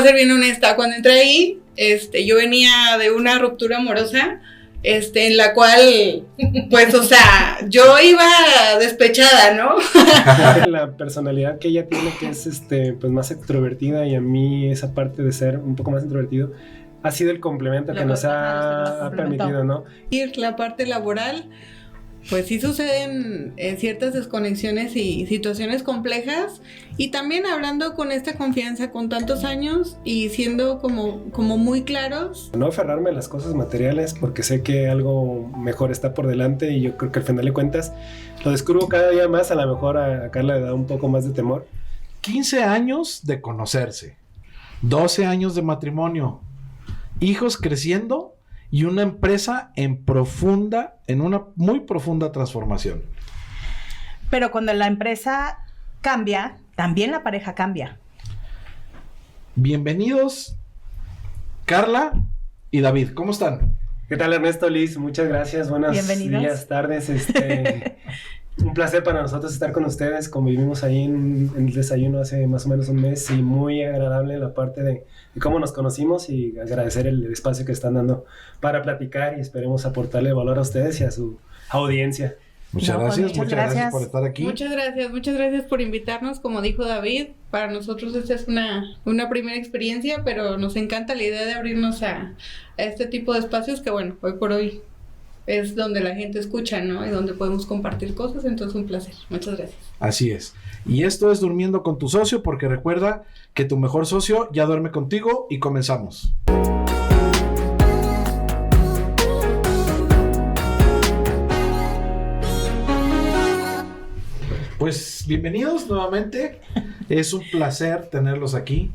ser bien honesta, cuando entré ahí, yo venía de una ruptura amorosa, en la cual, pues, o sea, yo iba despechada, ¿no? La personalidad que ella tiene, que es pues más extrovertida, y a mí esa parte de ser un poco más introvertido ha sido el complemento que nos ha permitido, ¿no? Y la parte laboral, pues sí suceden ciertas desconexiones y situaciones complejas, y también hablando con esta confianza con tantos años y siendo como muy claros. No aferrarme a las cosas materiales, porque sé que algo mejor está por delante, y yo creo que al final de cuentas lo descubro cada día más. A lo mejor a Carla le da un poco más de temor. 15 años de conocerse, 12 años de matrimonio, hijos creciendo y una empresa en una muy profunda transformación. Pero cuando la empresa cambia, también la pareja cambia. Bienvenidos, Carla y David, ¿cómo están? ¿Qué tal, Ernesto, Liz? Muchas gracias, buenos días, tardes. Un placer para nosotros estar con ustedes. Convivimos ahí en el desayuno hace más o menos un mes, y muy agradable la parte de cómo nos conocimos, y agradecer el espacio que están dando para platicar, y esperemos aportarle valor a ustedes y a su audiencia. Muchas gracias por estar aquí. Muchas gracias por invitarnos. Como dijo David, para nosotros esta es una primera experiencia, pero nos encanta la idea de abrirnos a este tipo de espacios que, bueno, hoy por hoy es donde la gente escucha, ¿no? Y donde podemos compartir cosas, entonces un placer. Muchas gracias. Así es. Y esto es Durmiendo con tu socio, porque recuerda que tu mejor socio ya duerme contigo, y comenzamos. Pues bienvenidos nuevamente. Es un placer tenerlos aquí.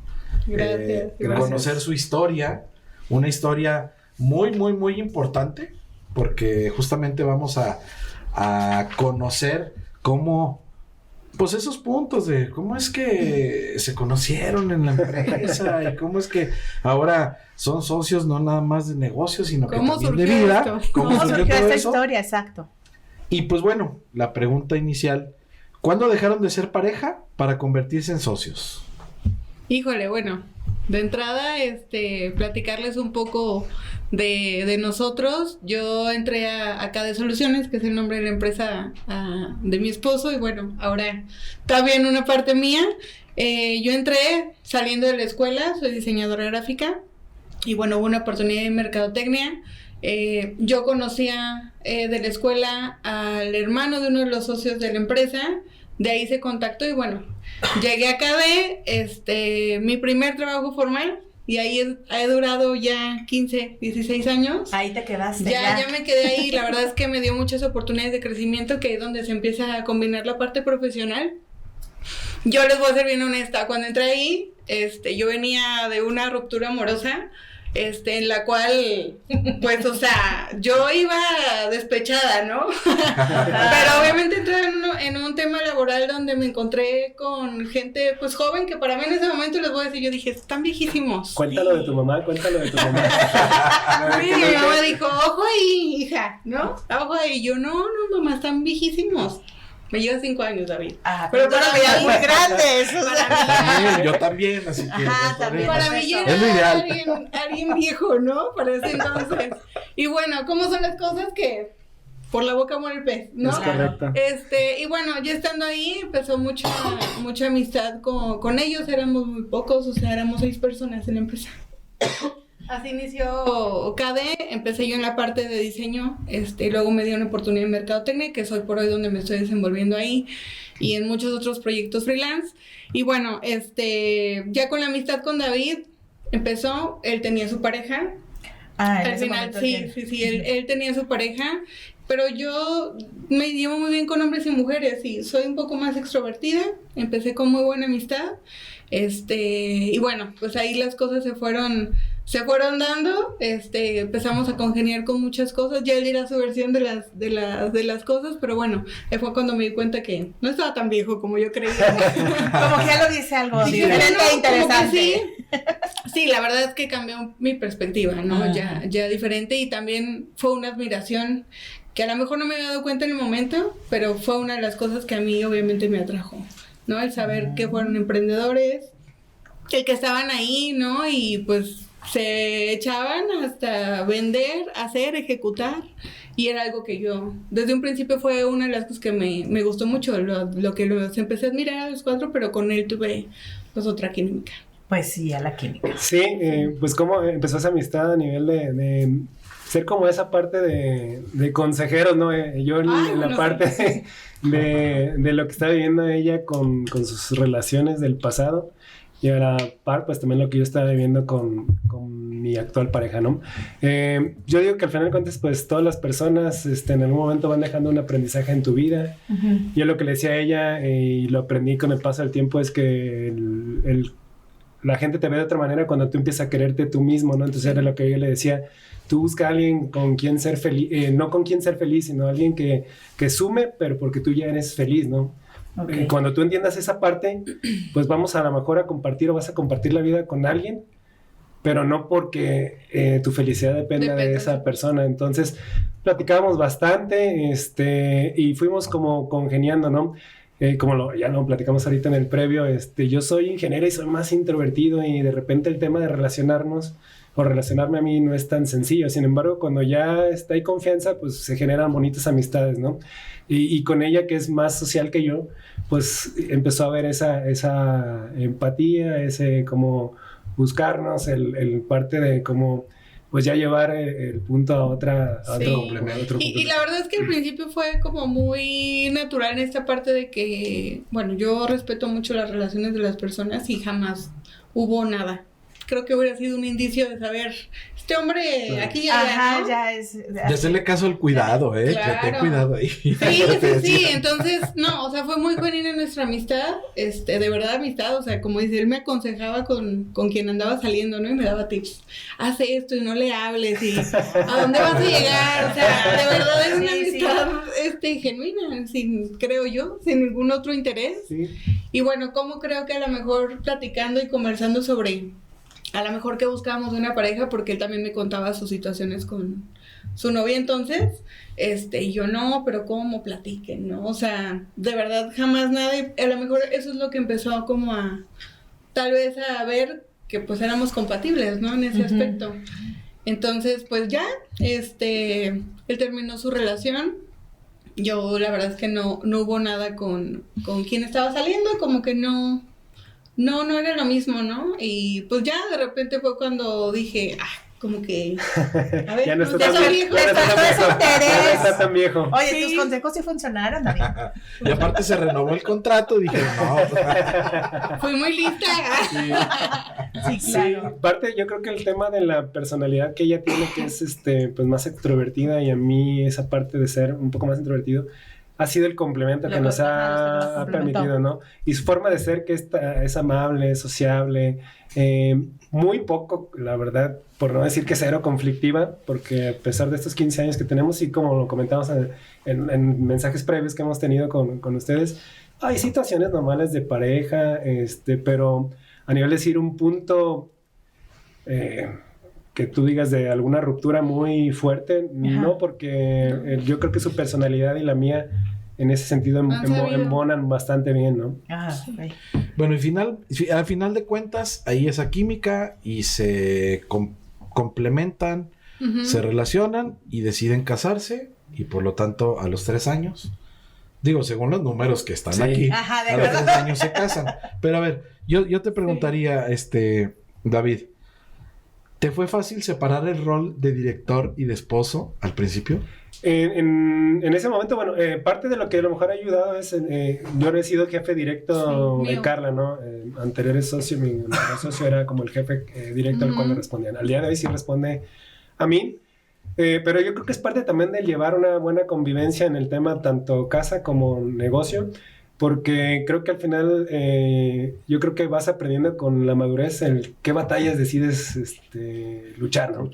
Gracias. Conocer su historia, una historia muy, muy, muy importante, porque justamente vamos a conocer cómo, pues esos puntos de cómo es que se conocieron en la empresa, y cómo es que ahora son socios no nada más de negocios, sino que también de vida. ¿Cómo surgió esta historia? Exacto. Y pues bueno, la pregunta inicial: ¿cuándo dejaron de ser pareja para convertirse en socios? Híjole, bueno, de entrada, platicarles un poco de nosotros. Yo entré a KD Soluciones, que es el nombre de la empresa de mi esposo, y bueno, ahora también una parte mía. Yo entré saliendo de la escuela, soy diseñadora gráfica, y bueno, hubo una oportunidad de mercadotecnia. Yo conocía de la escuela al hermano de uno de los socios de la empresa. De ahí se contactó, y bueno, llegué a KD, mi primer trabajo formal, y ahí he durado ya 15, 16 años. Ahí te quedaste. Ya me quedé ahí. La verdad es que me dio muchas oportunidades de crecimiento, que es donde se empieza a combinar la parte profesional. Yo les voy a ser bien honesta, cuando entré ahí, yo venía de una ruptura amorosa, en la cual, pues, o sea, yo iba despechada, ¿no? Pero obviamente entré en un tema laboral donde me encontré con gente, pues, joven, que para mí en ese momento, les voy a decir, yo dije, están viejísimos. Cuéntalo de tu mamá. Sí, mi mamá dijo, ojo ahí, hija, ¿no? Ojo ahí. Yo, no, mamá, están viejísimos. Me lleva 5 años, David. Pero para mí ya muy grandes. Sí, yo también, así que... también. Para mí ya era alguien viejo, ¿no? Para ese entonces. Y bueno, ¿cómo son las cosas? Que por la boca muere el pez, ¿no? Es correcto. Y bueno, ya estando ahí, empezó mucha amistad con ellos. Éramos muy pocos, o sea, éramos 6 personas en la empresa. Así inició KD, empecé yo en la parte de diseño, luego me dio una oportunidad en mercadotecnia, que es hoy por hoy donde me estoy desenvolviendo ahí, y en muchos otros proyectos freelance. Y bueno, ya con la amistad con David, empezó, él tenía su pareja. Al final, sí, él tenía su pareja, pero yo me llevo muy bien con hombres y mujeres, y soy un poco más extrovertida, empecé con muy buena amistad, y bueno, pues ahí las cosas se fueron dando, empezamos a congeniar con muchas cosas. Ya él dirá su versión de las cosas, pero bueno, fue cuando me di cuenta que no estaba tan viejo como yo creía. Como que ya lo dice algo diferente e interesante. Sí, la verdad es que cambió mi perspectiva, ¿no? Ya diferente, y también fue una admiración que a lo mejor no me había dado cuenta en el momento, pero fue una de las cosas que a mí obviamente me atrajo, ¿no? El saber que fueron emprendedores, el que estaban ahí, ¿no? Y pues se echaban hasta vender, hacer, ejecutar. Y era algo que yo, desde un principio fue una de las cosas que me gustó mucho, lo que los empecé a admirar a los 4, pero con él tuve pues otra química. Pues sí, a la química. Sí, pues cómo empezó esa amistad a nivel de ser como esa parte de consejeros, ¿no? Yo en la parte de lo que está viviendo ella con sus relaciones del pasado. Y a la par, pues también lo que yo estaba viviendo con mi actual pareja, ¿no? Yo digo que al final de cuentas, pues todas las personas en algún momento van dejando un aprendizaje en tu vida. Uh-huh. Yo lo que le decía a ella, y lo aprendí con el paso del tiempo, es que la gente te ve de otra manera cuando tú empiezas a quererte tú mismo, ¿no? Entonces era lo que yo le decía, tú busca a alguien con quien ser feliz, no con quien ser feliz, sino alguien que sume, pero porque tú ya eres feliz, ¿no? Okay. Cuando tú entiendas esa parte, pues vamos a lo mejor a compartir o vas a compartir la vida con alguien, pero no porque tu felicidad dependa de esa persona. Entonces platicábamos bastante y fuimos como congeniando, ¿no? Como ya lo platicamos ahorita en el previo, yo soy ingeniero y soy más introvertido y de repente el tema de relacionarnos o relacionarme a mí no es tan sencillo. Sin embargo, cuando ya hay confianza, pues se generan bonitas amistades, ¿no? Y con ella, que es más social que yo, pues empezó a haber esa empatía, ese como buscarnos, el parte de como pues ya llevar el punto a otro complemento. Y la verdad es que al principio fue como muy natural en esta parte de que, bueno, yo respeto mucho las relaciones de las personas y jamás hubo nada. Creo que hubiera sido un indicio de saber, este hombre aquí ya... ¿no? Ya es... Ya hacerle caso al cuidado, claro. Que ten cuidado ahí. Sí, entonces, no, o sea, fue muy genuina nuestra amistad, de verdad amistad, o sea, como dice, él me aconsejaba con quien andaba saliendo, ¿no? Y me daba tips, haz esto y no le hables, y ¿a dónde vas a llegar? O sea, de verdad es una amistad genuina, creo yo, sin ningún otro interés. Sí. Y bueno, como creo que a lo mejor platicando y conversando sobre... A lo mejor que buscábamos una pareja, porque él también me contaba sus situaciones con su novia entonces, y yo no, pero ¿cómo? Platiquen, ¿no? O sea, de verdad jamás nada, y a lo mejor eso es lo que empezó como a, tal vez a ver que pues éramos compatibles, ¿no? En ese aspecto. Entonces, pues ya, él terminó su relación, yo la verdad es que no hubo nada con quien estaba saliendo, como que no era lo mismo, ¿no? Y pues ya de repente fue cuando dije, como que... A ver, ya no está tan viejo. Oye, tus consejos sí funcionaron, David. Y aparte se renovó el contrato y dije, no. Fui muy lista. Sí, claro. Aparte, yo creo que el tema de la personalidad que ella tiene, que es pues más extrovertida, y a mí esa parte de ser un poco más introvertido, ha sido el complemento que nos ha permitido, ¿no? Y su forma de ser, que es amable, sociable, muy poco, la verdad, por no decir que cero conflictiva, porque a pesar de estos 15 años que tenemos, y como lo comentamos en mensajes previos que hemos tenido con ustedes, hay situaciones normales de pareja, pero a nivel de decir un punto... que tú digas de alguna ruptura muy fuerte, no, porque yo creo que su personalidad y la mía en ese sentido embonan bastante bien, ¿no? Okay. Bueno, al final de cuentas, hay esa química y se complementan, se relacionan y deciden casarse, y por lo tanto a los 3 años, digo, según los números que están aquí, a los 3 años se casan. Pero a ver, yo te preguntaría, David, ¿te fue fácil separar el rol de director y de esposo al principio? En ese momento, bueno, parte de lo que a lo mejor ha ayudado es, yo he sido jefe directo de Carla, ¿no? Anterior socio, mi socio era como el jefe directo al cual le respondían. Al día de hoy sí responde a mí, pero yo creo que es parte también de llevar una buena convivencia en el tema tanto casa como negocio, porque creo que al final yo creo que vas aprendiendo con la madurez el qué batallas decides luchar, ¿no?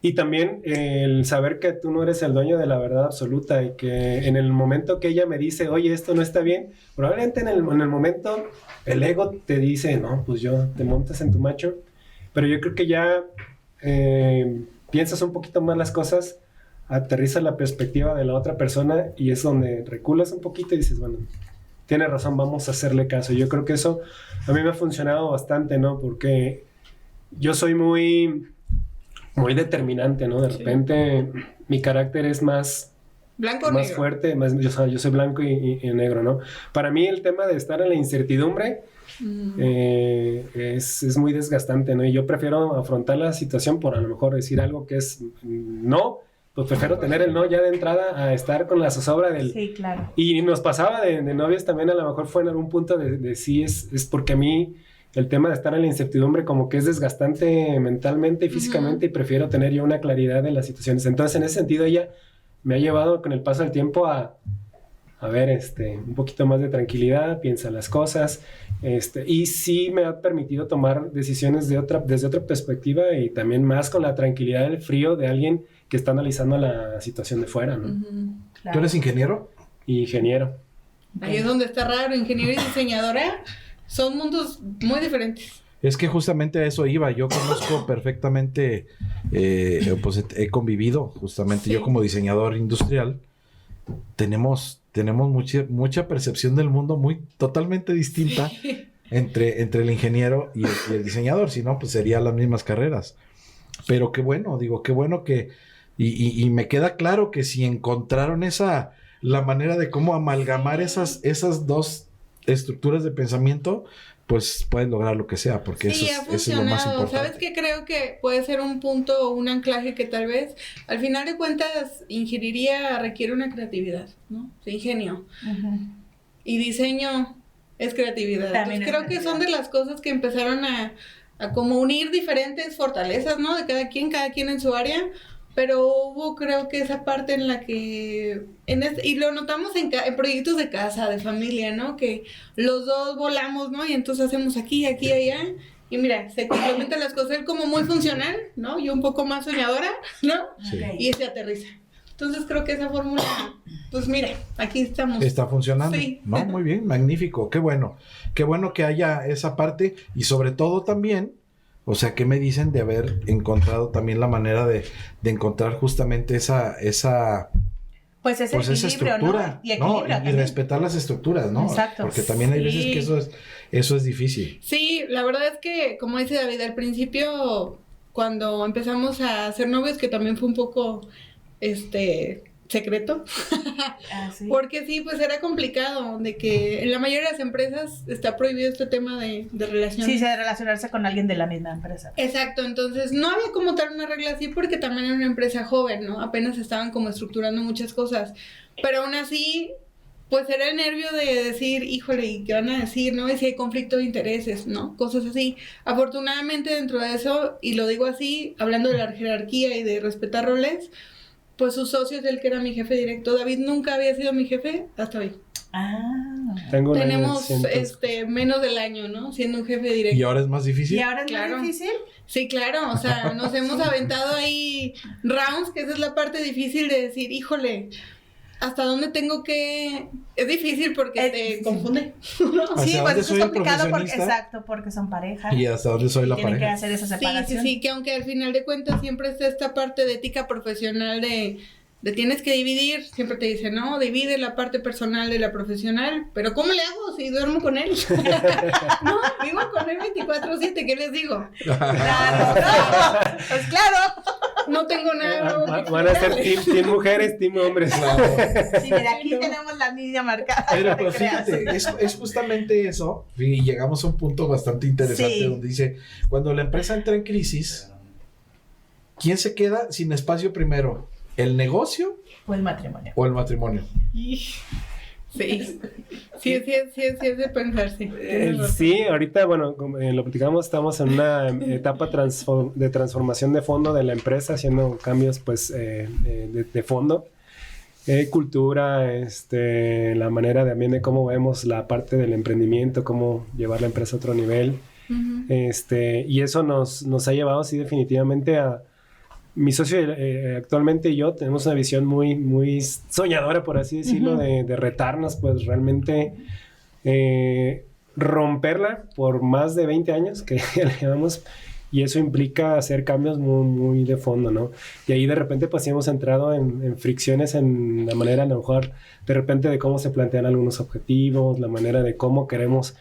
Y también el saber que tú no eres el dueño de la verdad absoluta, y que en el momento que ella me dice, oye, esto no está bien, probablemente en el momento el ego te dice, no, pues te montas en tu macho, pero yo creo que ya piensas un poquito más las cosas, aterrizas la perspectiva de la otra persona, y es donde reculas un poquito y dices, bueno, tiene razón, vamos a hacerle caso. Yo creo que eso a mí me ha funcionado bastante, ¿no? Porque yo soy muy determinante, ¿no? De repente mi carácter es más blanco más negro. Fuerte, yo soy blanco y negro, ¿no? Para mí el tema de estar en la incertidumbre es muy desgastante, ¿no? Y yo prefiero afrontar la situación por a lo mejor decir algo que es no, pues prefiero tener el no ya de entrada a estar con la zozobra del... Sí, claro. Y nos pasaba de novios también, a lo mejor fue en algún punto de sí, es porque a mí el tema de estar en la incertidumbre como que es desgastante mentalmente y físicamente y prefiero tener yo una claridad en las situaciones. Entonces, en ese sentido, ella me ha llevado con el paso del tiempo a ver, un poquito más de tranquilidad, piensa las cosas, y sí me ha permitido tomar decisiones desde otra perspectiva y también más con la tranquilidad del frío de alguien que está analizando la situación de fuera, ¿no? Claro. ¿Tú eres ingeniero? Ingeniero. Ahí es donde está raro, ingeniero y diseñadora son mundos muy diferentes. Es que justamente a eso iba. Yo conozco perfectamente, pues he convivido justamente. Sí. Yo como diseñador industrial tenemos mucha percepción del mundo muy totalmente distinta entre el ingeniero y el diseñador. Si no, pues serían las mismas carreras. Pero qué bueno que y me queda claro que si encontraron la manera de cómo amalgamar esas dos estructuras de pensamiento, pues pueden lograr lo que sea, porque sí, eso es lo más importante. ¿Sabes qué? Creo que puede ser un punto o un anclaje que tal vez, al final de cuentas, ingeniería requiere una creatividad, ¿no? Sí, ingenio. Y diseño es creatividad. También Entonces, creo que son de las cosas que empezaron a como unir diferentes fortalezas, ¿no? De cada quien en su área. Pero hubo, creo que esa parte en la que, y lo notamos en proyectos de casa, de familia, ¿no? Que los dos volamos, ¿no? Y entonces hacemos aquí, allá. Y mira, se complementan las cosas. Él como muy funcional, ¿no? Yo un poco más soñadora, ¿no? Sí. Y se aterriza. Entonces creo que esa fórmula, pues mira, aquí estamos. Está funcionando. Sí. No, muy bien, magnífico. Qué bueno que haya esa parte y sobre todo también... O sea, ¿qué me dicen de haber encontrado también la manera de encontrar justamente esa pues ese estructura, ¿no? Y equilibrio, y respetar las estructuras, ¿no? Exacto. Porque también hay veces que eso es difícil. Sí, la verdad es que, como dice David, al principio, cuando empezamos a ser novios, que también fue un poco, secreto, sí. porque sí, pues era complicado, de que en la mayoría de las empresas está prohibido este tema de relaciones. Sí, de relacionarse con alguien de la misma empresa. Exacto, entonces no había como tal una regla así porque también era una empresa joven, ¿no? Apenas estaban como estructurando muchas cosas, pero aún así, pues era el nervio de decir, híjole, ¿y qué van a decir, no? Y si hay conflicto de intereses, ¿no? Cosas así. Afortunadamente dentro de eso, y lo digo así, hablando de la jerarquía y de respetar roles, pues su socio es el que era mi jefe directo. David nunca había sido mi jefe hasta hoy. Tenemos menos del año, ¿no? Siendo un jefe directo. ¿Y ahora es más difícil? ¿Y ahora es más difícil? Sí, claro. O sea, nos hemos aventado ahí rounds, que esa es la parte difícil de decir, híjole, ¿hasta dónde tengo que...? Es difícil porque te confunde. Sí, pues eso es complicado porque son pareja. ¿Y hasta dónde soy la pareja? Tienen que hacer esa separación. Sí, que aunque al final de cuentas siempre está esta parte de ética profesional de tienes que dividir, siempre te dicen, no, divide la parte personal de la profesional, pero ¿cómo le hago si duermo con él? No, vivo con él 24/7, ¿qué les digo? Claro, pues claro. No tengo nada. Van a ser team mujeres, team hombres. Claro. Sí, mira, aquí tenemos la línea marcada. Pero pues fíjate, es justamente eso, y llegamos a un punto bastante interesante donde dice, cuando la empresa entra en crisis, ¿quién se queda sin espacio primero? ¿El negocio? O el matrimonio. ¿O el matrimonio? Sí es de pensar, sí. Sí, ahorita, bueno, como lo platicamos, estamos en una etapa de transformación de fondo de la empresa, haciendo cambios, pues, de fondo. Cultura, la manera también de cómo vemos la parte del emprendimiento, cómo llevar la empresa a otro nivel. Y eso nos ha llevado, sí, definitivamente a... Mi socio actualmente y yo tenemos una visión muy, muy soñadora, por así decirlo, de retarnos, pues realmente romperla por más de 20 años, que ya le llevamos, y eso implica hacer cambios muy, muy de fondo, ¿no? Y ahí de repente pues hemos entrado en fricciones en la manera, a lo mejor, de repente de cómo se plantean algunos objetivos, la manera de cómo queremos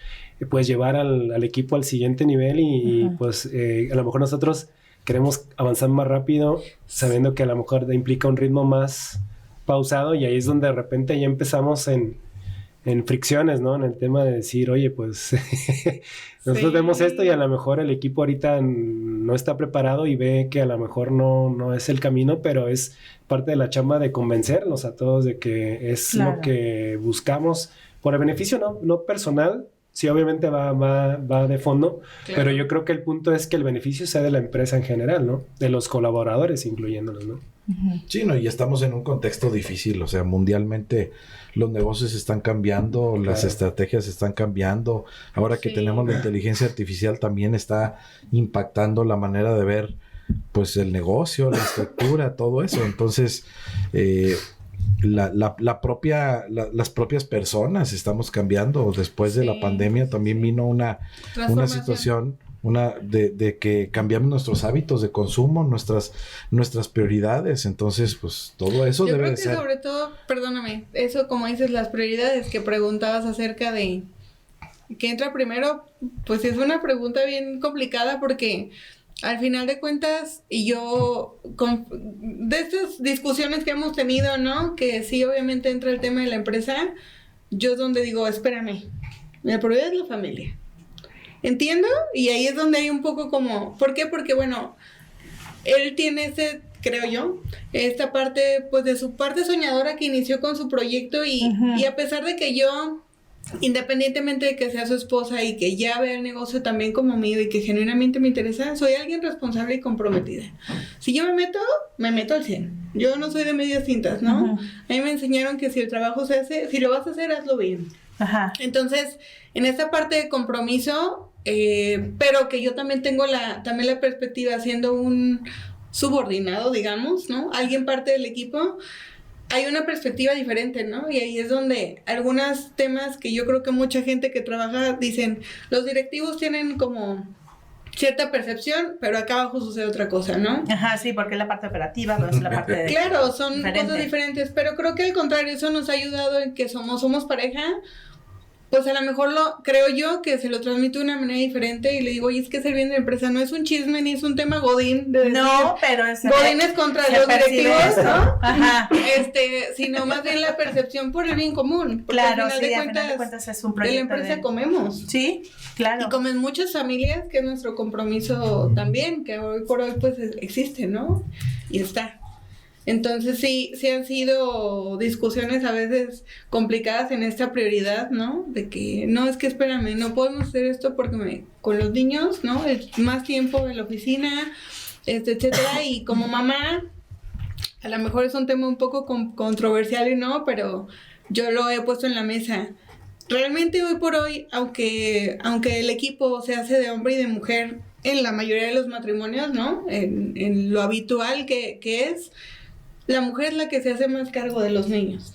pues llevar al equipo al siguiente nivel y pues a lo mejor nosotros queremos avanzar más rápido, sabiendo que a lo mejor implica un ritmo más pausado, y ahí es donde de repente ya empezamos en fricciones, ¿no? En el tema de decir, oye, pues nosotros vemos esto y a lo mejor el equipo ahorita no está preparado y ve que a lo mejor no es el camino, pero es parte de la chamba de convencerlos a todos de que es lo que buscamos por el beneficio no personal. Sí, obviamente va de fondo, pero yo creo que el punto es que el beneficio sea de la empresa en general, ¿no? De los colaboradores, incluyéndolos, ¿no? Sí, y estamos en un contexto difícil, o sea, mundialmente los negocios están cambiando, las estrategias están cambiando. Ahora que tenemos la inteligencia artificial también está impactando la manera de ver, pues, el negocio, la estructura, todo eso. Entonces, las propias personas estamos cambiando. Después de la pandemia también vino una situación de que cambiamos nuestros hábitos de consumo, nuestras prioridades. Entonces, pues todo eso yo debe creo que ser. Sobre todo, perdóname, eso como dices, las prioridades que preguntabas acerca de ¿qué entra primero? Pues es una pregunta bien complicada porque al final de cuentas, y yo, de estas discusiones que hemos tenido, ¿no? Que sí, obviamente entra el tema de la empresa, yo es donde digo, espérame, la prioridad es la familia. ¿Entiendo? Y ahí es donde hay un poco como, ¿por qué? Porque, bueno, él tiene creo yo, esta parte, pues de su parte soñadora que inició con su proyecto y a pesar de que yo, independientemente de que sea su esposa y que ya vea el negocio también como mío y que genuinamente me interesa, soy alguien responsable y comprometida. Si yo me meto al 100. Yo no soy de medias tintas, ¿no? A mí me enseñaron que si el trabajo se hace, si lo vas a hacer, hazlo bien. Entonces, en esta parte de compromiso, pero que yo también tengo la perspectiva siendo un subordinado, digamos, ¿no? Alguien parte del equipo, hay una perspectiva diferente, ¿no? Y ahí es donde algunos temas que yo creo que mucha gente que trabaja dicen, los directivos tienen como cierta percepción, pero acá abajo sucede otra cosa, ¿no? Sí, porque es la parte operativa, pero es la parte de... Claro, son cosas diferentes, pero creo que al contrario, eso nos ha ayudado en que somos pareja. Pues a lo mejor creo yo que se lo transmito de una manera diferente y le digo, oye, es que es el bien de la empresa, no es un chisme ni es un tema godín de decir, no, pero godines contra los directivos, ¿no? Sino más bien la percepción por el bien común. Claro, al final de cuentas es un proyecto de la empresa comemos. Sí, claro. Y comen muchas familias, que es nuestro compromiso también, que hoy por hoy pues existe, ¿no? Y está. Entonces sí han sido discusiones a veces complicadas en esta prioridad, ¿no? De que, no, es que espérame, no podemos hacer esto porque con los niños, ¿no? Más tiempo en la oficina, etcétera, y como mamá, a lo mejor es un tema un poco controversial y no, pero yo lo he puesto en la mesa. Realmente hoy por hoy, aunque el equipo se hace de hombre y de mujer en la mayoría de los matrimonios, ¿no? En lo habitual que es, la mujer es la que se hace más cargo de los niños.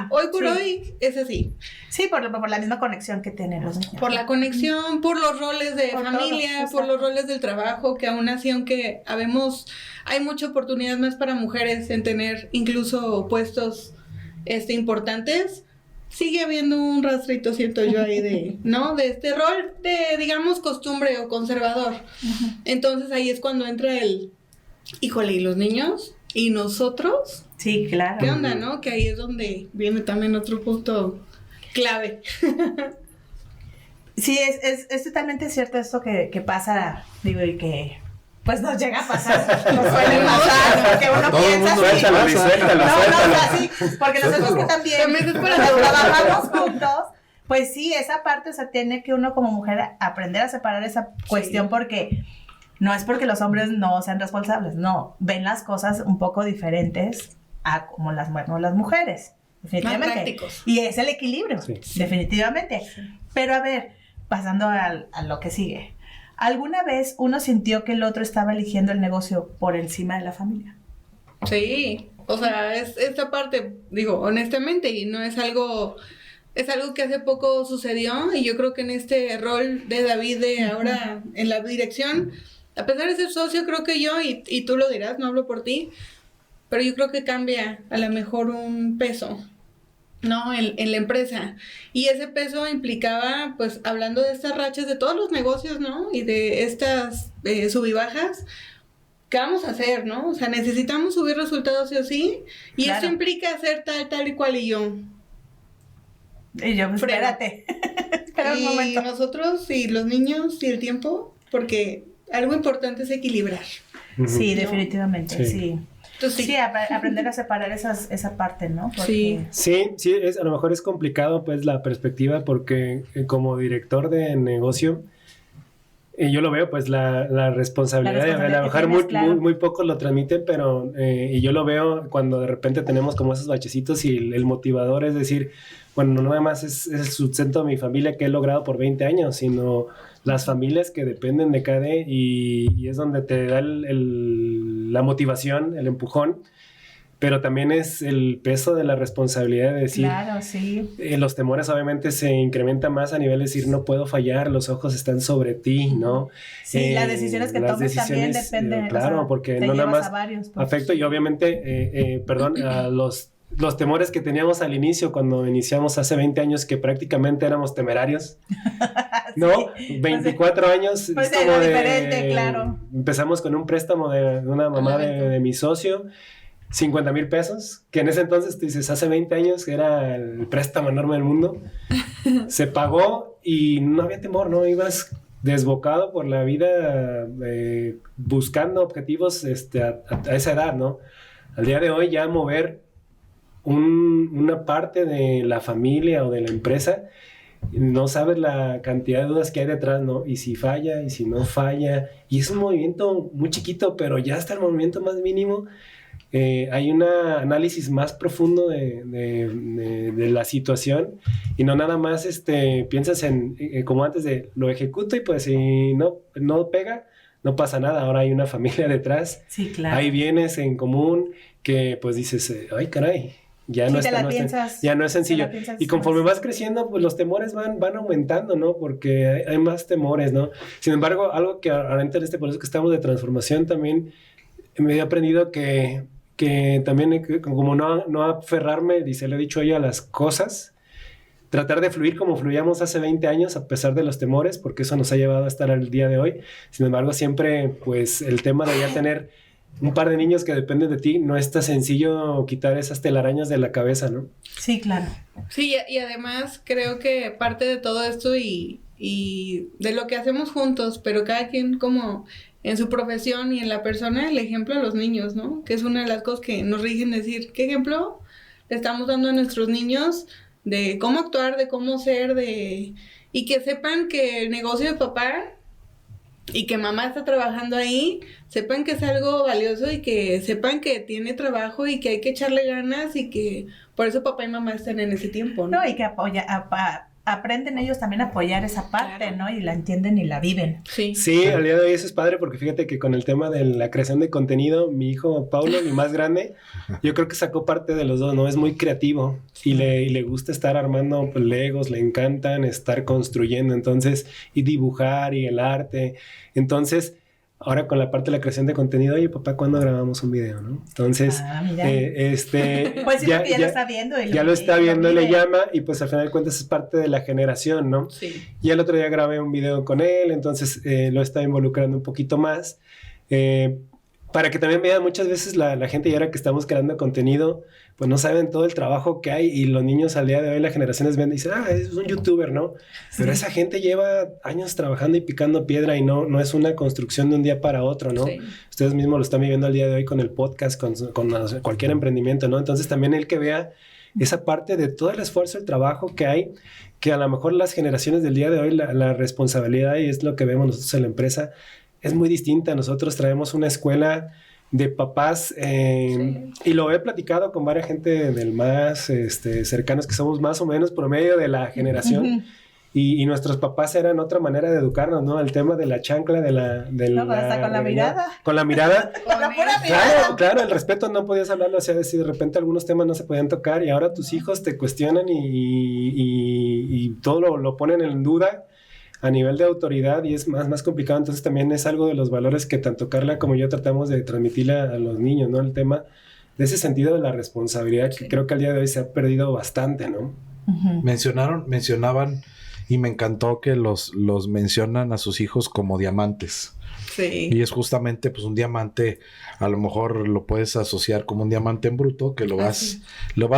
Hoy por hoy es así. Sí, por la misma conexión que tienen los niños. Por la conexión, por los roles de familia, por los roles del trabajo, que aún así, aunque hay mucha oportunidad más para mujeres en tener incluso puestos importantes, sigue habiendo un rastrito, siento yo ahí ¿no? De este rol de, digamos, costumbre o conservador. Entonces ahí es cuando entra híjole, ¿y los niños? ¿Y nosotros? Sí, claro. ¿Qué onda, no? Que ahí es donde viene también otro punto clave. Sí, es totalmente cierto esto que pasa, digo, y que pues nos llega a pasar. Nos suele pasar, porque uno todo piensa así. Suéltalo. Así, porque nosotros que también trabajamos juntos, pues sí, esa parte, o sea, tiene que uno como mujer aprender a separar esa cuestión, porque no es porque los hombres no sean responsables, no, ven las cosas un poco diferentes a como las mujeres, definitivamente. Más prácticos. Y es el equilibrio, definitivamente. Sí. Pero a ver, pasando a lo que sigue, ¿alguna vez uno sintió que el otro estaba eligiendo el negocio por encima de la familia? Sí, o sea, es esta parte, digo, honestamente, y no es algo es algo que hace poco sucedió y yo creo que en este rol de David de ahora en la dirección, a pesar de ser socio, creo que yo, y tú lo dirás, no hablo por ti, pero yo creo que cambia a lo mejor un peso, ¿no? En la empresa. Y ese peso implicaba, pues, hablando de estas rachas de todos los negocios, ¿no? Y de estas sub y bajas, ¿qué vamos a hacer, no? O sea, necesitamos subir resultados sí o sí, y claro, eso implica hacer tal y cual, y yo, pues, espérate. Espera un momento. Y nosotros, y los niños, y el tiempo, porque algo importante es equilibrar. Sí, definitivamente, sí. Entonces, sí, aprender a separar esa parte, ¿no? Porque... Sí, a lo mejor es complicado, pues, la perspectiva, porque como director de negocio, yo lo veo, pues, la responsabilidad, a lo mejor muy pocos lo transmiten, pero y yo lo veo cuando de repente tenemos como esos bachecitos y el motivador es decir, bueno, no nada más es el sustento de mi familia que he logrado por 20 años, sino las familias que dependen de KDE y es donde te da la motivación, el empujón, pero también es el peso de la responsabilidad de decir, claro, sí. Los temores obviamente se incrementan más a nivel de decir no puedo fallar, los ojos están sobre ti, ¿no? Sí, las decisiones que tomes también dependen, claro, o sea, porque no nada más afecto y obviamente, a los temores que teníamos al inicio, cuando iniciamos hace 20 años, que prácticamente éramos temerarios, ¿no? Sí, 24 años. Pues es como diferente, claro. Empezamos con un préstamo de una mamá de mi socio, 50,000 pesos, que en ese entonces, tú dices, hace 20 años, que era el préstamo enorme del mundo, se pagó y no había temor, ¿no? Ibas desbocado por la vida buscando objetivos a esa edad, ¿no? Al día de hoy ya mover una parte de la familia o de la empresa, no sabes la cantidad de dudas que hay detrás, ¿no? Y si falla, y si no falla, y es un movimiento muy chiquito, pero ya hasta el movimiento más mínimo, hay un análisis más profundo de la situación, y no nada más piensas en, como antes de, lo ejecuto y pues si no pega, no pasa nada, ahora hay una familia detrás, sí, claro, hay bienes en común que pues dices, ay caray, ya no, ya no es sencillo. Y conforme vas creciendo, pues los temores van aumentando, ¿no? Porque hay más temores, ¿no? Sin embargo, algo que ahorita en este proceso que estamos de transformación también me he aprendido que también como no aferrarme, dice, le he dicho yo a las cosas, tratar de fluir como fluíamos hace 20 años a pesar de los temores, porque eso nos ha llevado a estar al día de hoy. Sin embargo, siempre pues el tema de ya tener un par de niños que dependen de ti, no es tan sencillo quitar esas telarañas de la cabeza, ¿no? Sí, claro. Sí, y además creo que parte de todo esto y de lo que hacemos juntos, pero cada quien como en su profesión y en la persona, el ejemplo a los niños, ¿no? Que es una de las cosas que nos rigen, decir, ¿qué ejemplo le estamos dando a nuestros niños de cómo actuar, de cómo ser, y que sepan que el negocio de papá y que mamá está trabajando ahí, sepan que es algo valioso y que sepan que tiene trabajo y que hay que echarle ganas y que por eso papá y mamá están en ese tiempo, ¿no? No, y que aprenden ellos también a apoyar esa parte, claro, ¿no? Y la entienden y la viven. Sí, al día de hoy eso es padre porque fíjate que con el tema de la creación de contenido, mi hijo Paulo, mi más grande, yo creo que sacó parte de los dos, ¿no? Es muy creativo y le gusta estar armando legos, le encantan estar construyendo, entonces, y dibujar y el arte. Entonces, ahora con la parte de la creación de contenido, oye, papá, ¿cuándo grabamos un video, no? Entonces, pues sí, ya lo está viendo. Ya lo está viendo, le llama, y pues al final de cuentas es parte de la generación, ¿no? Sí. Y el otro día grabé un video con él, entonces lo está involucrando un poquito más. Para que también vean, muchas veces la gente, y ahora que estamos creando contenido, pues no saben todo el trabajo que hay, y los niños al día de hoy, las generaciones ven y dicen, es un youtuber, ¿no? Pero esa gente lleva años trabajando y picando piedra, y no es una construcción de un día para otro, ¿no? Sí. Ustedes mismos lo están viviendo al día de hoy con el podcast, con cualquier emprendimiento, ¿no? Entonces también el que vea esa parte de todo el esfuerzo, el trabajo que hay, que a lo mejor las generaciones del día de hoy, la responsabilidad, y es lo que vemos nosotros en la empresa, es muy distinta. Nosotros traemos una escuela de papás, y lo he platicado con varias gente del más cercanos, que somos más o menos promedio de la generación, Y nuestros papás eran otra manera de educarnos, ¿no? El tema de la chancla, hasta con la mirada. Con la mirada. Con la pura mirada. Claro, el respeto no podías hablarlo, o sea, si de repente algunos temas no se podían tocar y ahora tus hijos te cuestionan y todo lo ponen en duda a nivel de autoridad y es más complicado. Entonces también es algo de los valores que tanto Carla como yo tratamos de transmitirle a los niños, ¿no? El tema de ese sentido de la responsabilidad que creo que al día de hoy se ha perdido bastante, ¿no? Uh-huh. Mencionaban y me encantó que los mencionan a sus hijos como diamantes. Sí. Y es justamente pues un diamante, a lo mejor lo puedes asociar como un diamante en bruto, que lo vas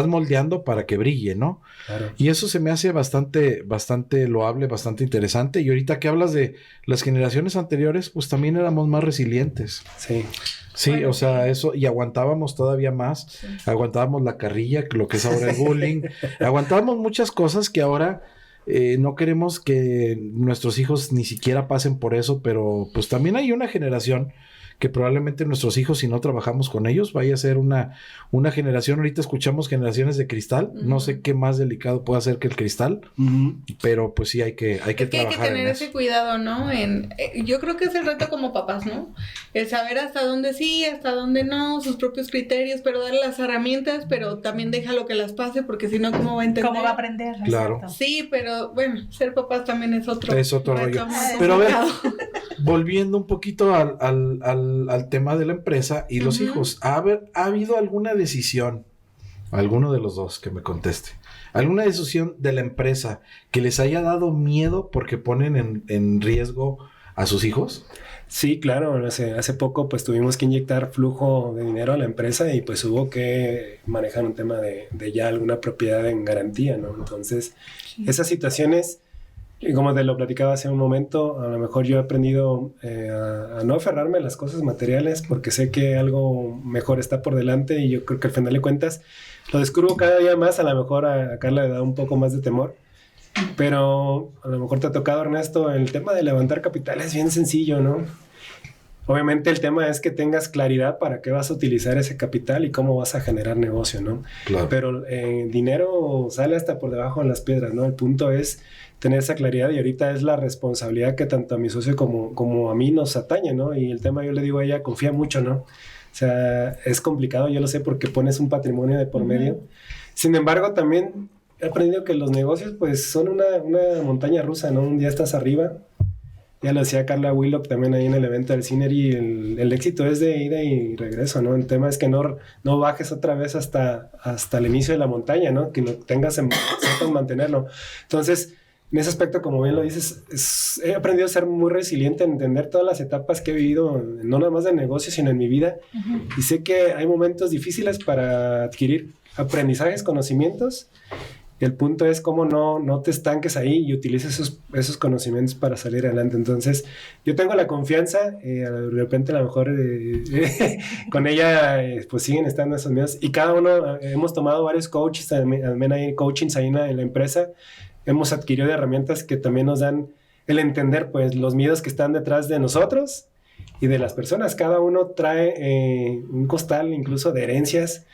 moldeando para que brille, ¿no? Claro. Y eso se me hace bastante loable, bastante interesante. Y ahorita que hablas de las generaciones anteriores, pues también éramos más resilientes. Sí. Sí, bueno, o sea, eso, y aguantábamos todavía más, aguantábamos la carrilla, lo que es ahora el bullying, aguantábamos muchas cosas que ahora no queremos que nuestros hijos ni siquiera pasen por eso, pero pues también hay una generación que probablemente nuestros hijos, si no trabajamos con ellos, vaya a ser una generación. Ahorita escuchamos generaciones de cristal. No sé qué más delicado puede ser que el cristal, pero pues sí hay que trabajar. Hay que tener ese cuidado, ¿no? Yo creo que es el reto como papás, ¿no? El saber hasta dónde sí, hasta dónde no, sus propios criterios, pero darle las herramientas, pero también déjalo que las pase, porque si no, ¿cómo va a entender? ¿Cómo va a aprender? Claro. Exacto. Sí, pero bueno, ser papás también es otro rollo. Pero a ver, volviendo un poquito al tema de la empresa y los hijos, ¿ha habido alguna decisión, alguno de los dos que me conteste, alguna decisión de la empresa que les haya dado miedo porque ponen en riesgo a sus hijos? Sí, claro, hace poco pues tuvimos que inyectar flujo de dinero a la empresa y pues hubo que manejar un tema de ya alguna propiedad en garantía, ¿no? Entonces, esas situaciones, y como te lo platicaba hace un momento, a lo mejor yo he aprendido a no aferrarme a las cosas materiales porque sé que algo mejor está por delante y yo creo que al final de cuentas lo descubro cada día más. A lo mejor a Carla le da un poco más de temor, pero a lo mejor te ha tocado, Ernesto, el tema de levantar capital es bien sencillo, ¿no? Obviamente el tema es que tengas claridad para qué vas a utilizar ese capital y cómo vas a generar negocio, ¿no? Claro. Pero dinero sale hasta por debajo de las piedras, ¿no? El punto es tener esa claridad y ahorita es la responsabilidad que tanto a mi socio como a mí nos atañe, ¿no? Y el tema, yo le digo a ella, confía mucho, ¿no? O sea, es complicado, yo lo sé, porque pones un patrimonio de por medio. Sin embargo, también he aprendido que los negocios pues son una montaña rusa, ¿no? Un día estás arriba. Ya lo decía Carla Willock también ahí en el evento del Synergy, el éxito es de ida y regreso, ¿no? El tema es que no bajes otra vez hasta el inicio de la montaña, ¿no? Que no tengas en mantenerlo. Entonces, en ese aspecto, como bien lo dices, he aprendido a ser muy resiliente, a entender todas las etapas que he vivido, no nada más de negocio, sino en mi vida. Y sé que hay momentos difíciles para adquirir aprendizajes, conocimientos. El punto es cómo no te estanques ahí y utilices esos conocimientos para salir adelante. Entonces, yo tengo la confianza, de repente a lo mejor con ella pues siguen estando esos miedos. Y cada uno, hemos tomado varios coaches, también hay coachings ahí en la empresa. Hemos adquirido herramientas que también nos dan el entender pues los miedos que están detrás de nosotros y de las personas. Cada uno trae un costal incluso de herencias,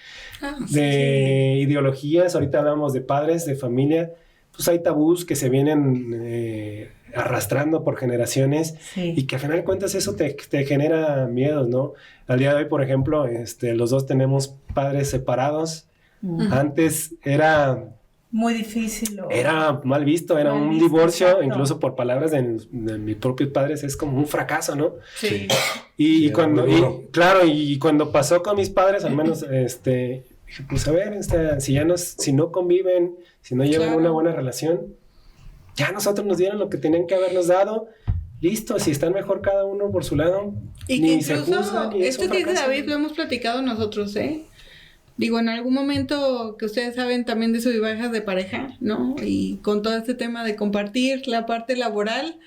ideologías. Ahorita hablamos de padres, de familia. Pues hay tabús que se vienen arrastrando por generaciones y que al final de cuentas eso te genera miedos, ¿no? Al día de hoy, por ejemplo, los dos tenemos padres separados. Antes era muy difícil. Era mal visto, era un divorcio, exacto. Incluso por palabras de mis propios padres, es como un fracaso, ¿no? Sí. Y cuando pasó con mis padres, al menos, dije, pues a ver, si no conviven, si no llevan una buena relación, ya nosotros nos dieron lo que tenían que habernos dado. Listo, si están mejor cada uno por su lado. Y que incluso, esto que dice David, lo hemos platicado nosotros, Digo, en algún momento que ustedes saben también de sus viajes de pareja, ¿no? Y con todo este tema de compartir la parte laboral,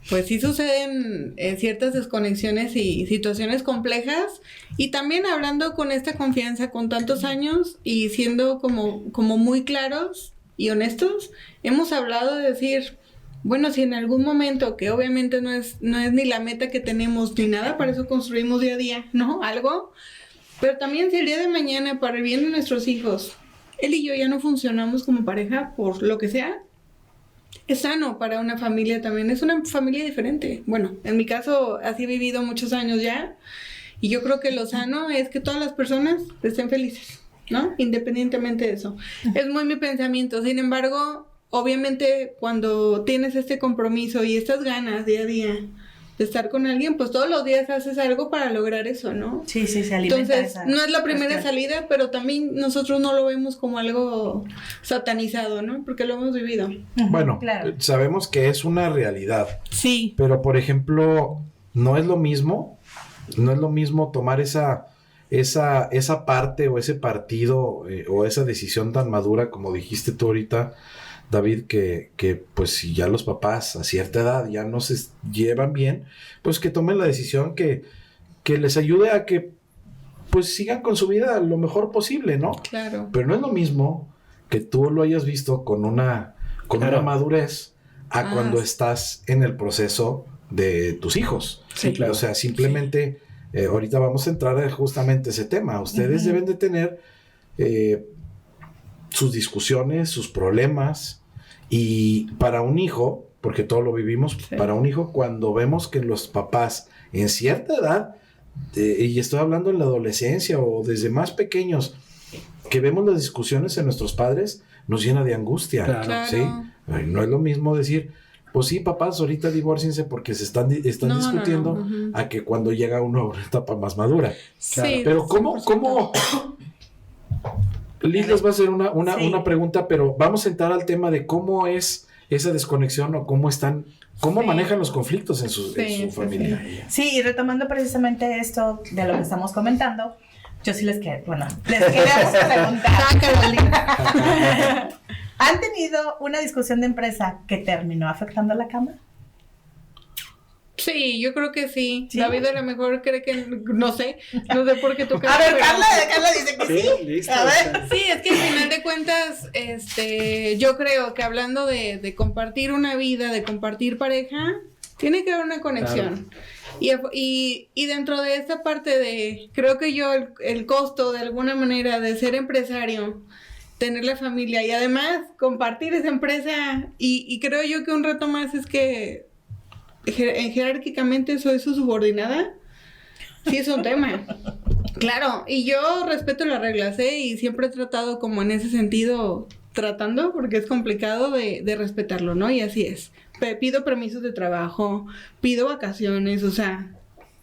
pues sí suceden ciertas desconexiones y situaciones complejas. Y también hablando con esta confianza con tantos años y siendo como muy claros y honestos, hemos hablado de decir, bueno, si en algún momento, que obviamente no es ni la meta que tenemos ni nada, para eso construimos día a día, ¿no? Algo. Pero también si el día de mañana, para el bien de nuestros hijos, él y yo ya no funcionamos como pareja por lo que sea, es sano para una familia también, es una familia diferente. Bueno, en mi caso, así he vivido muchos años ya, y yo creo que lo sano es que todas las personas estén felices, ¿no? Independientemente de eso. Es muy mi pensamiento. Sin embargo, obviamente, cuando tienes este compromiso y estas ganas día a día de estar con alguien, pues todos los días haces algo para lograr eso, ¿no? Sí, se alimenta. Entonces, no es la primera salida, pero también nosotros no lo vemos como algo satanizado, ¿no? Porque lo hemos vivido. Bueno, claro. Sabemos que es una realidad. Sí. Pero, por ejemplo, no es lo mismo tomar esa parte o ese partido o esa decisión tan madura como dijiste tú ahorita, David, que pues si ya los papás a cierta edad ya no se llevan bien, pues que tomen la decisión que les ayude a que pues sigan con su vida lo mejor posible, ¿no? Claro. Pero no es lo mismo que tú lo hayas visto con una madurez a cuando estás en el proceso de tus hijos. Sí, claro. O sea, simplemente ahorita vamos a entrar justamente a ese tema. Ustedes deben de tener sus discusiones, sus problemas, y para un hijo, porque todo lo vivimos, para un hijo, cuando vemos que los papás en cierta edad, y estoy hablando en la adolescencia o desde más pequeños, que vemos las discusiones en nuestros padres, nos llena de angustia, claro. ¿sí? No es lo mismo decir, pues sí, papás, ahorita divórciense porque se están discutiendo, a que cuando llega uno a una etapa más madura. Claro. Sí, pero ¿cómo? Liz les va a hacer una pregunta, pero vamos a entrar al tema de cómo es esa desconexión o cómo manejan los conflictos en su familia. Sí, y retomando precisamente esto de lo que estamos comentando, yo sí les quería preguntar. ¿Han tenido una discusión de empresa que terminó afectando la cama? Sí, yo creo que sí. David a lo mejor cree que, no sé por qué toca. A ver, Carla dice que sí. Listo, a ver. Sí, es que al final de cuentas, yo creo que hablando de compartir una vida, de compartir pareja, tiene que haber una conexión. Claro. Y dentro de esta parte creo que yo el costo de alguna manera de ser empresario, tener la familia y además compartir esa empresa, y creo yo que un reto más es que jerárquicamente soy su subordinada. Sí, es un tema. Claro, y yo respeto las reglas, y siempre he tratado como en ese sentido, porque es complicado de respetarlo, ¿no? Y así es. Pido permisos de trabajo, pido vacaciones, o sea,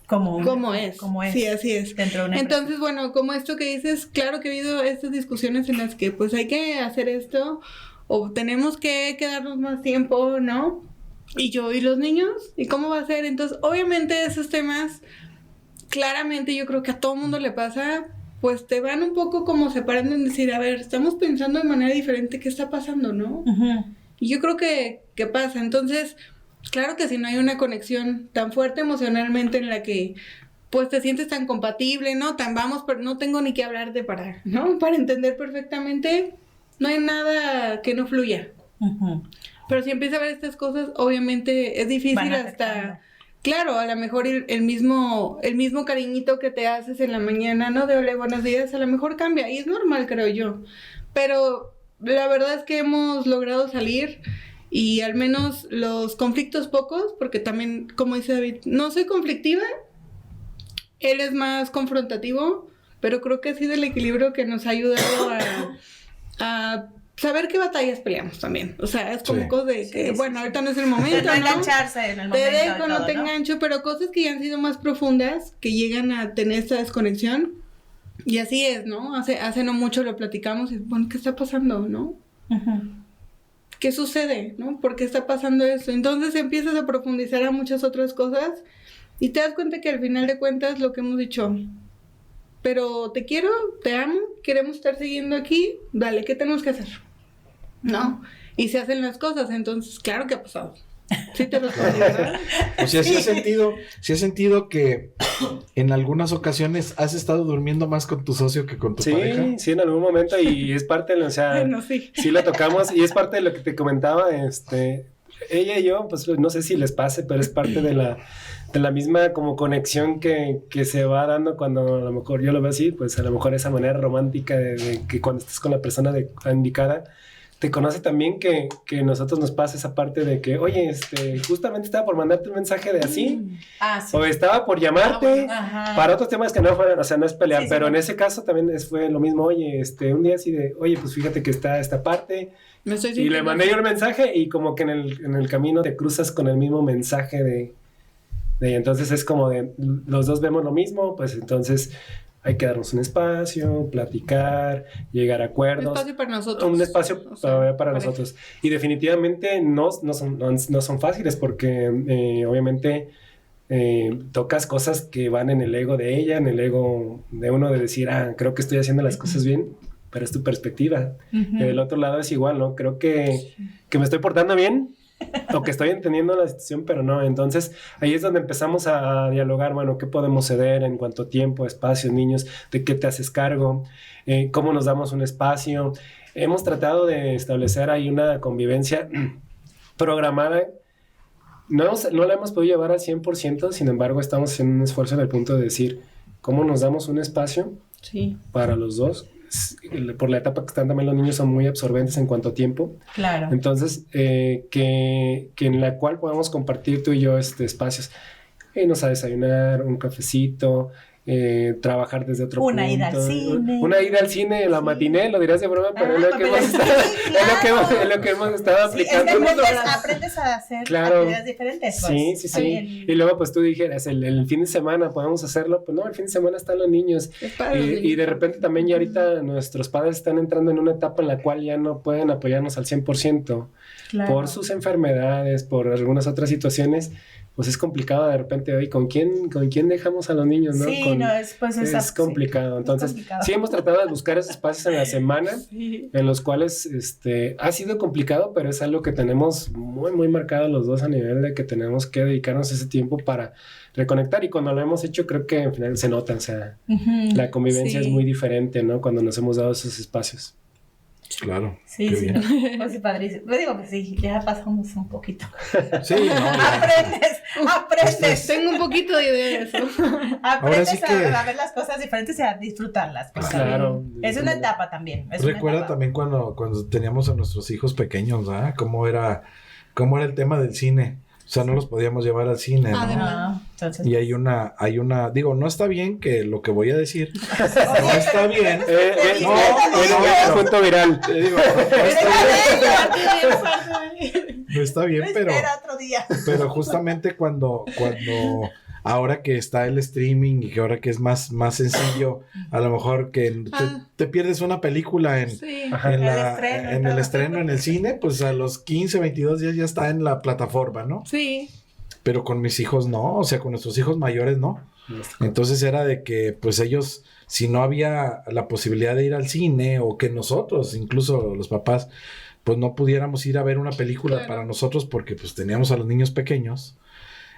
¿Cómo es? Sí, así es. Entonces, bueno, como esto que dices, claro que ha habido estas discusiones en las que pues hay que hacer esto, o tenemos que quedarnos más tiempo, ¿no? Y los niños, ¿y cómo va a ser? Entonces, obviamente esos temas, claramente yo creo que a todo mundo le pasa, pues te van un poco como separando en decir, a ver, estamos pensando de manera diferente, ¿qué está pasando, no? Y yo creo que pasa. Entonces, claro que si no hay una conexión tan fuerte emocionalmente en la que pues te sientes tan compatible, ¿no? Pero no tengo ni que hablarte para entender perfectmente, no hay nada que no fluya. Pero si empieza a ver estas cosas, obviamente es difícil hasta... Claro, a lo mejor el mismo cariñito que te haces en la mañana, ¿no? De hola, buenos días, a lo mejor cambia. Y es normal, creo yo. Pero la verdad es que hemos logrado salir y al menos los conflictos pocos, porque también, como dice David, no soy conflictiva. Él es más confrontativo, pero creo que ha sido el equilibrio que nos ha ayudado a saber qué batallas peleamos también. O sea, es como cosas de que, ahorita no es el momento, no engancharse en el momento. Te dejo, no te engancho, pero cosas que ya han sido más profundas, que llegan a tener esta desconexión. Y así es, ¿no? Hace no mucho lo platicamos y, bueno, ¿qué está pasando, no? ¿Qué sucede, no? ¿Por qué está pasando eso? Entonces empiezas a profundizar a muchas otras cosas y te das cuenta que al final de cuentas lo que hemos dicho... Pero te quiero, te amo, queremos estar siguiendo aquí, dale, ¿qué tenemos que hacer? ¿No? Y se hacen las cosas, entonces, claro que ha pasado. Sí te respondí, ¿verdad? O sea, sí has sentido que en algunas ocasiones has estado durmiendo más con tu socio que con tu pareja. Sí, en algún momento, y es parte de lo, o sea, bueno, sí lo tocamos, y es parte de lo que te comentaba, ella y yo, pues no sé si les pase, pero es parte de la misma como conexión que se va dando cuando a lo mejor yo lo veo así, pues a lo mejor esa manera romántica de que cuando estás con la persona indicada, te conoce también que nosotros nos pasa esa parte de que, oye, justamente estaba por mandarte un mensaje de así, sí. O estaba por llamarte, para otros temas que no fueran, o sea, no es pelear, Sí, pero sí. en ese caso también fue lo mismo, oye, un día así de, oye, pues fíjate que está esta parte, y le mandé yo el mensaje, y como que en el camino te cruzas con el mismo mensaje de entonces es como de, los dos vemos lo mismo, pues entonces hay que darnos un espacio, platicar, llegar a acuerdos. Un espacio para nosotros. Un espacio para nosotros. Y definitivamente no son fáciles porque obviamente tocas cosas que van en el ego de ella, en el ego de uno de decir, creo que estoy haciendo las cosas bien, pero es tu perspectiva. Del otro lado es igual, ¿no? Creo que me estoy portando bien, o que estoy entendiendo la situación, pero no. Entonces ahí es donde empezamos a dialogar, bueno, ¿qué podemos ceder en cuanto a tiempo, espacio, niños? ¿De qué te haces cargo? ¿Cómo nos damos un espacio? Hemos tratado de establecer ahí una convivencia programada. No la hemos podido llevar al 100%, sin embargo estamos haciendo un esfuerzo en el punto de decir, ¿cómo nos damos un espacio para los dos? Por la etapa que están también los niños son muy absorbentes en cuanto a tiempo. Claro. Entonces, que en la cual podamos compartir tú y yo espacios. Irnos a desayunar, un cafecito, trabajar desde otro punto. Una ida al cine. La matiné, lo dirás de broma, pero es lo que hemos estado aplicando. Aprendes a hacer actividades diferentes. Pues. Sí. Y luego pues tú dijeras, el fin de semana podemos hacerlo. Pues no, el fin de semana están los niños. Y de repente también ya ahorita nuestros padres están entrando en una etapa en la cual ya no pueden apoyarnos al 100%. Claro. Por sus enfermedades, por algunas otras situaciones. Pues es complicado de repente hoy, ¿con quién dejamos a los niños, no? Sí, es complicado. Entonces, sí hemos tratado de buscar esos espacios en la semana, en los cuales ha sido complicado, pero es algo que tenemos muy, muy marcado los dos a nivel de que tenemos que dedicarnos ese tiempo para reconectar, y cuando lo hemos hecho creo que al final se nota, o sea, la convivencia es muy diferente, ¿no? Cuando nos hemos dado esos espacios. Claro. Sí. Pues sí, padrísimo. Yo digo que sí, ya pasamos un poquito. Sí, no. Aprendes. Tengo un poquito de idea de eso. Aprendes a ver las cosas diferentes y a disfrutarlas. Pues, claro. Es una etapa también. Recuerda también cuando teníamos a nuestros hijos pequeños, ¿verdad? ¿Cómo era el tema del cine? O sea, no los podíamos llevar al cine, ¿no? Entonces, y hay una, digo, no está bien que lo que voy a decir, no está bien. Punto viral. No está bien, pero justamente cuando ahora que está el streaming y que ahora que es más sencillo, a lo mejor que te pierdes una película en el estreno en el cine, pues a los 15, 22 días ya está en la plataforma, ¿no? Sí. Pero con mis hijos no, o sea, con nuestros hijos mayores no. Entonces era de que pues ellos, si no había la posibilidad de ir al cine, o que nosotros, incluso los papás, pues no pudiéramos ir a ver una película para nosotros porque pues teníamos a los niños pequeños.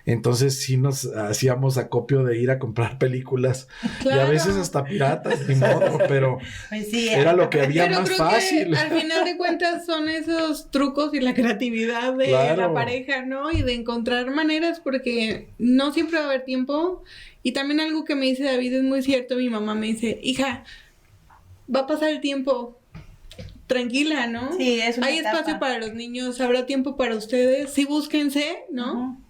Entonces sí nos hacíamos acopio de ir a comprar películas, y a veces hasta piratas, ni modo, pero pues sí, era lo que había más fácil. Que al final de cuentas son esos trucos y la creatividad de la pareja, ¿no? Y de encontrar maneras, porque no siempre va a haber tiempo. Y también algo que me dice David es muy cierto. Mi mamá me dice, hija, va a pasar el tiempo. Tranquila, ¿no? Sí, es una Hay etapa. espacio para los niños, habrá tiempo para ustedes. Sí, búsquense, ¿no?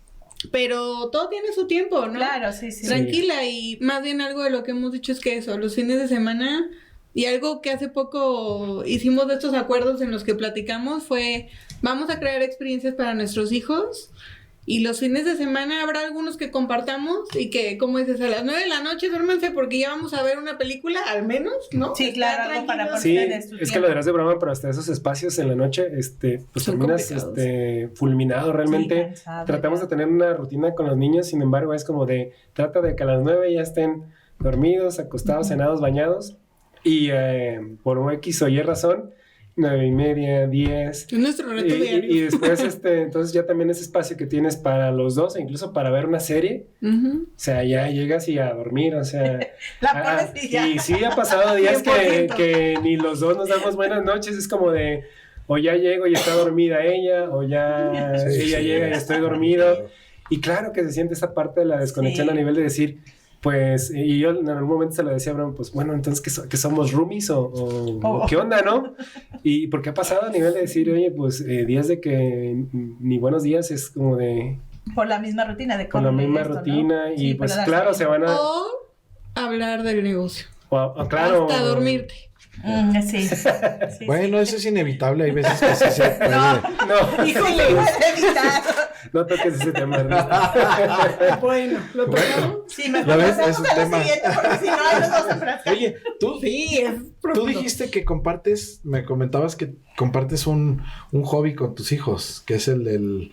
Pero todo tiene su tiempo, ¿no? Claro, sí. Tranquila, y más bien algo de lo que hemos dicho es que eso, los fines de semana, y algo que hace poco hicimos de estos acuerdos en los que platicamos fue, vamos a crear experiencias para nuestros hijos, y los fines de semana habrá algunos que compartamos y que, como dices, a las 9 de la noche duérmanse porque ya vamos a ver una película, al menos, ¿no? Sí, claro, algo para poner sí, es que lo dirás de broma, pero hasta esos espacios en la noche, pues terminas fulminado realmente. Sí, tratamos de tener una rutina con los niños, sin embargo, es como trata de que a las 9 ya estén dormidos, acostados, cenados, bañados, y por un X o Y razón, 9:30, 10. Es nuestro reto diario. Y después, entonces ya también ese espacio que tienes para los dos, e incluso para ver una serie, o sea, ya llegas y a dormir, o sea. La pones y ya. Y sí, ha pasado días que ni los dos nos damos buenas noches, es como de, o ya llego y está dormida ella, o ya ella llega y estoy dormido. Y claro que se siente esa parte de la desconexión a nivel de decir, Pues, y yo en algún momento se lo decía a Abraham, pues bueno, entonces, ¿qué somos roomies o qué onda, no? Y porque ha pasado a nivel de decir, oye, pues días de que ni buenos días es como de... Por la misma rutina de con la misma rutina, ¿no? Y sí, pues claro, se van a... O hablar del negocio. Claro. Hasta dormirte. Sí. Bueno, eso es inevitable, hay veces que sí se puede. No. Híjole, evitar. No toques ese tema. Bueno, ¿lo tocamos? Sí, mejor pasamos a lo siguiente porque si no, ahí nos vamos a enfrascar. Oye, tú dijiste que me comentabas que compartes un hobby con tus hijos, que es el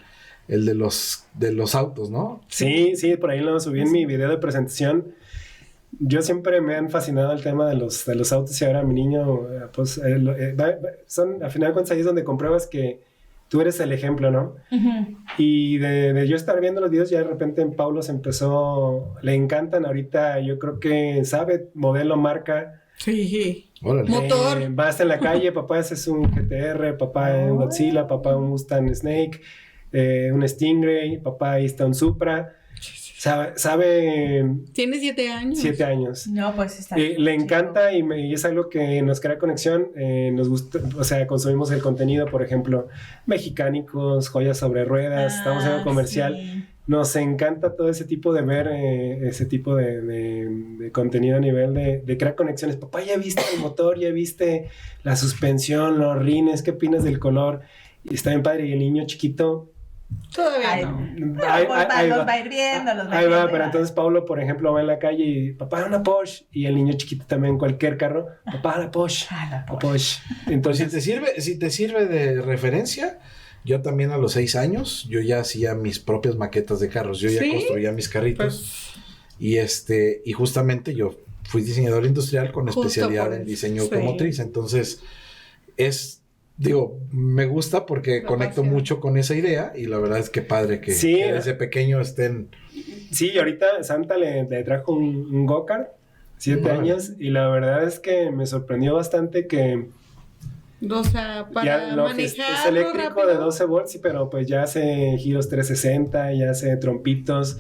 de los autos, ¿no? Sí, por ahí lo subí en mi video de presentación. Yo siempre me han fascinado el tema de los autos y ahora mi niño, pues, son, al final de cuentas ahí es donde compruebas que tú eres el ejemplo, ¿no? Uh-huh. Y de yo estar viendo los videos, ya de repente en Paulo se empezó, le encantan ahorita, yo creo que sabe modelo, marca. Sí. Motor. Vas en la calle, papá ese es un GTR, papá un Godzilla, papá un Mustang Snake, un Stingray, papá ahí está un Supra. Sabe... Tiene 7 años. 7 años. No, pues está... le encanta y es algo que nos crea conexión. Nos gusta, o sea, consumimos el contenido, por ejemplo, Mexicánicos, Joyas sobre Ruedas, estamos en el comercial. Sí. Nos encanta todo ese tipo de ver, ese tipo de contenido a nivel de crear conexiones. Papá, ¿ya viste el motor? ¿Ya viste la suspensión, los rines? ¿Qué opinas del color? Y está bien padre. Y el niño chiquito... Todavía no. Los va a ir viendo, Ahí va, pero entonces Paulo, por ejemplo, va en la calle y papá, una Porsche, y el niño chiquito también, cualquier carro, papá, la Porsche. La Porsche. Entonces, si te sirve de referencia, yo también a los 6 años, yo ya hacía mis propias maquetas de carros, yo ya construía mis carritos, pues... y justamente yo fui diseñador industrial con especialidad en diseño automotriz, entonces me gusta porque conecto mucho con esa idea y la verdad es que padre que desde pequeño estén... Sí, y ahorita Santa le trajo un go-kart, 7 años, y la verdad es que me sorprendió bastante que... O sea, para manejar es eléctrico rápido. De 12 volts, sí, pero pues ya hace giros 360, ya hace trompitos,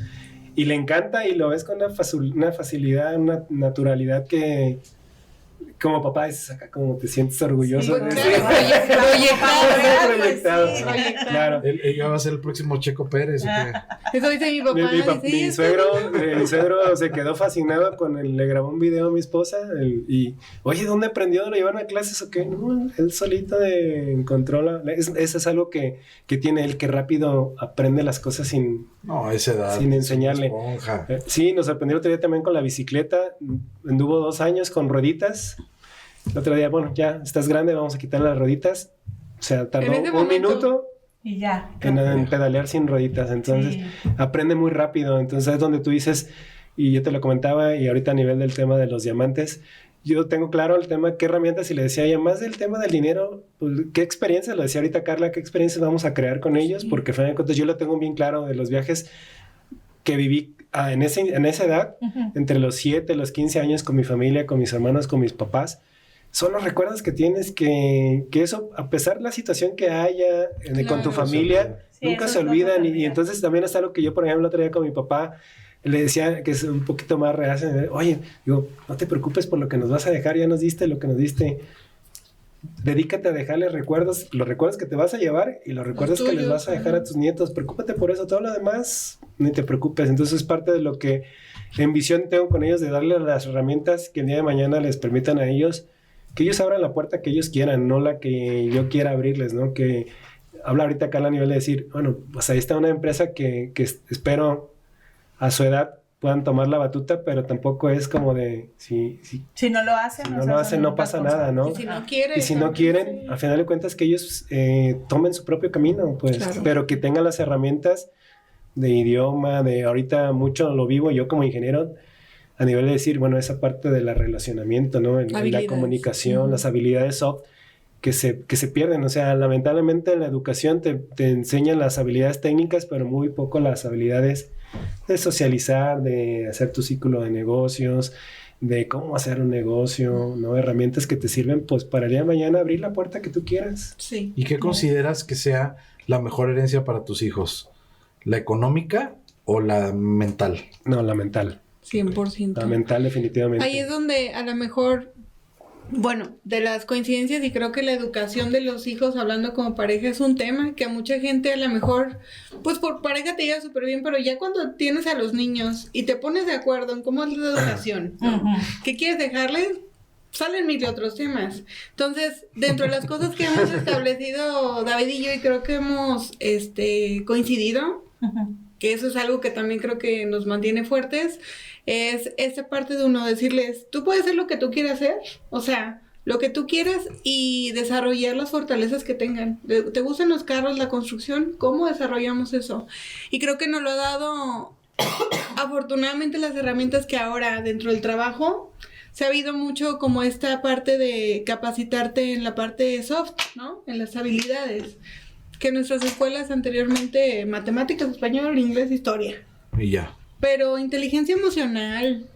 y le encanta y lo ves con una facilidad, una naturalidad que... Como papá dices acá, como te sientes orgulloso. Sí, proyectado. Claro. Ella va a ser el próximo Checo Pérez. Eso dice mi papá. Mi suegro se quedó fascinado le grabó un video a mi esposa y, oye, ¿dónde aprendió? ¿Lo llevaron a clases o qué? No, él solito encontró eso es algo que tiene él, que rápido aprende las cosas sin enseñarle. Sí, nos sorprendió el otro día también con la bicicleta. Anduvo 2 años con rueditas. El otro día, bueno, ya estás grande, vamos a quitar las rueditas. O sea, tardó un minuto y ya en pedalear sin rueditas. Entonces, aprende muy rápido. Entonces, es donde tú dices, y yo te lo comentaba, y ahorita a nivel del tema de los diamantes, yo tengo claro el tema, qué herramientas, y le decía ya más del tema del dinero, pues, qué experiencias, lo decía ahorita Carla, qué experiencias vamos a crear con ellos, porque al final de cuentas yo lo tengo bien claro de los viajes que viví en esa edad, entre los 7, los 15 años con mi familia, con mis hermanos, con mis papás. Son los recuerdos que tienes que eso, a pesar de la situación que haya con tu familia, nunca se olvidan. Y entonces también es algo que yo, por ejemplo, el otro día con mi papá, le decía que es un poquito más real. Oye, digo, no te preocupes por lo que nos vas a dejar, ya nos diste lo que nos diste. Dedícate a dejarles recuerdos, los recuerdos que te vas a llevar y los recuerdos que les vas a dejar a tus nietos. Preocúpate por eso, todo lo demás, ni te preocupes. Entonces es parte de lo que en visión tengo con ellos, de darles las herramientas que el día de mañana les permitan a ellos, que ellos abran la puerta que ellos quieran, no la que yo quiera abrirles, ¿no? Que habla ahorita acá a nivel de decir, bueno, pues ahí está una empresa que espero a su edad puedan tomar la batuta, pero tampoco es como de si no lo hacen, no pasa nada, ¿no? Y si no quieren, al final de cuentas que ellos tomen su propio camino, pues, pero que tengan las herramientas de idioma, de ahorita mucho lo vivo yo como ingeniero, a nivel de decir, bueno, esa parte del relacionamiento, ¿no? En la comunicación, las habilidades soft que se pierden. O sea, lamentablemente la educación te enseña las habilidades técnicas, pero muy poco las habilidades de socializar, de hacer tu círculo de negocios, de cómo hacer un negocio, ¿no? Herramientas que te sirven, pues, para el día de mañana abrir la puerta que tú quieras. Sí. ¿Y qué consideras que sea la mejor herencia para tus hijos? ¿La económica o la mental? No, la mental. 100%. La mental, definitivamente. Ahí es donde a lo mejor, bueno, de las coincidencias, y creo que la educación de los hijos hablando como pareja es un tema que a mucha gente a lo mejor, pues por pareja te lleva súper bien, pero ya cuando tienes a los niños y te pones de acuerdo en cómo es la educación, ¿no? ¿Qué quieres dejarles? Salen mil otros temas. Entonces, dentro de las cosas que hemos establecido David y yo, y creo que hemos coincidido, que eso es algo que también creo que nos mantiene fuertes, es esa parte de uno decirles, tú puedes hacer lo que tú quieras hacer, o sea, lo que tú quieras y desarrollar las fortalezas que tengan. ¿Te gustan los carros, la construcción? ¿Cómo desarrollamos eso? Y creo que nos lo ha dado, afortunadamente, las herramientas que ahora dentro del trabajo se ha habido mucho como esta parte de capacitarte en la parte soft, ¿no? En las habilidades. Que en nuestras escuelas anteriormente, matemáticas, español, inglés, historia. Y ya. Pero inteligencia emocional,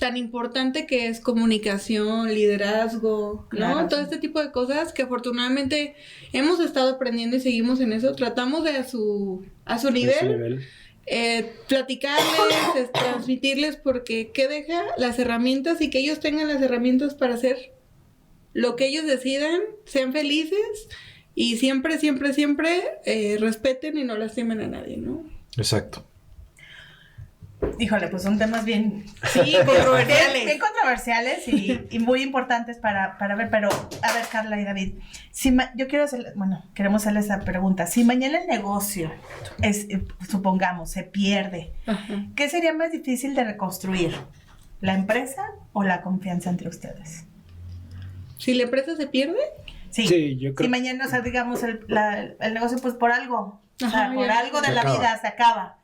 tan importante que es comunicación, liderazgo, ¿no? Claro, todo este tipo de cosas que afortunadamente hemos estado aprendiendo y seguimos en eso. Tratamos de a su nivel. Platicarles, transmitirles, porque ¿qué deja? Las herramientas, y que ellos tengan las herramientas para hacer lo que ellos decidan, sean felices y siempre respeten y no lastimen a nadie, ¿no? Exacto. Híjole, pues son temas bien controversiales. Bien controversiales y muy importantes para ver, pero a ver, Carla y David, queremos hacerles esa pregunta. Si mañana el negocio supongamos, se pierde, ¿qué sería más difícil de reconstruir? ¿La empresa o la confianza entre ustedes? ¿Si la empresa se pierde? Sí, yo creo. Si mañana, o sea, digamos, el negocio, pues por algo, algo de la acaba. Vida se acaba.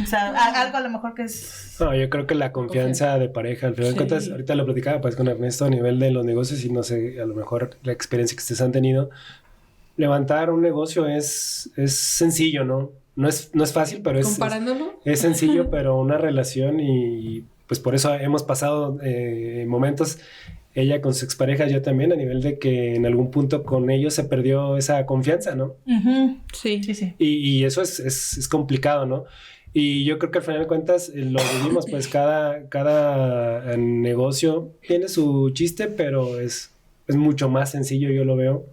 O sea, algo a lo mejor que es... No, yo creo que la confianza de pareja, al final de cuentas, ahorita lo platicaba pues con Ernesto a nivel de los negocios y no sé, a lo mejor la experiencia que ustedes han tenido. Levantar un negocio es sencillo, ¿no? No es fácil, pero es sencillo, pero una relación y pues por eso hemos pasado momentos, ella con sus exparejas, yo también, a nivel de que en algún punto con ellos se perdió esa confianza, ¿no? Sí. Y eso es complicado, ¿no? Y yo creo que al final de cuentas lo vivimos, pues cada negocio tiene su chiste, pero es mucho más sencillo, yo lo veo,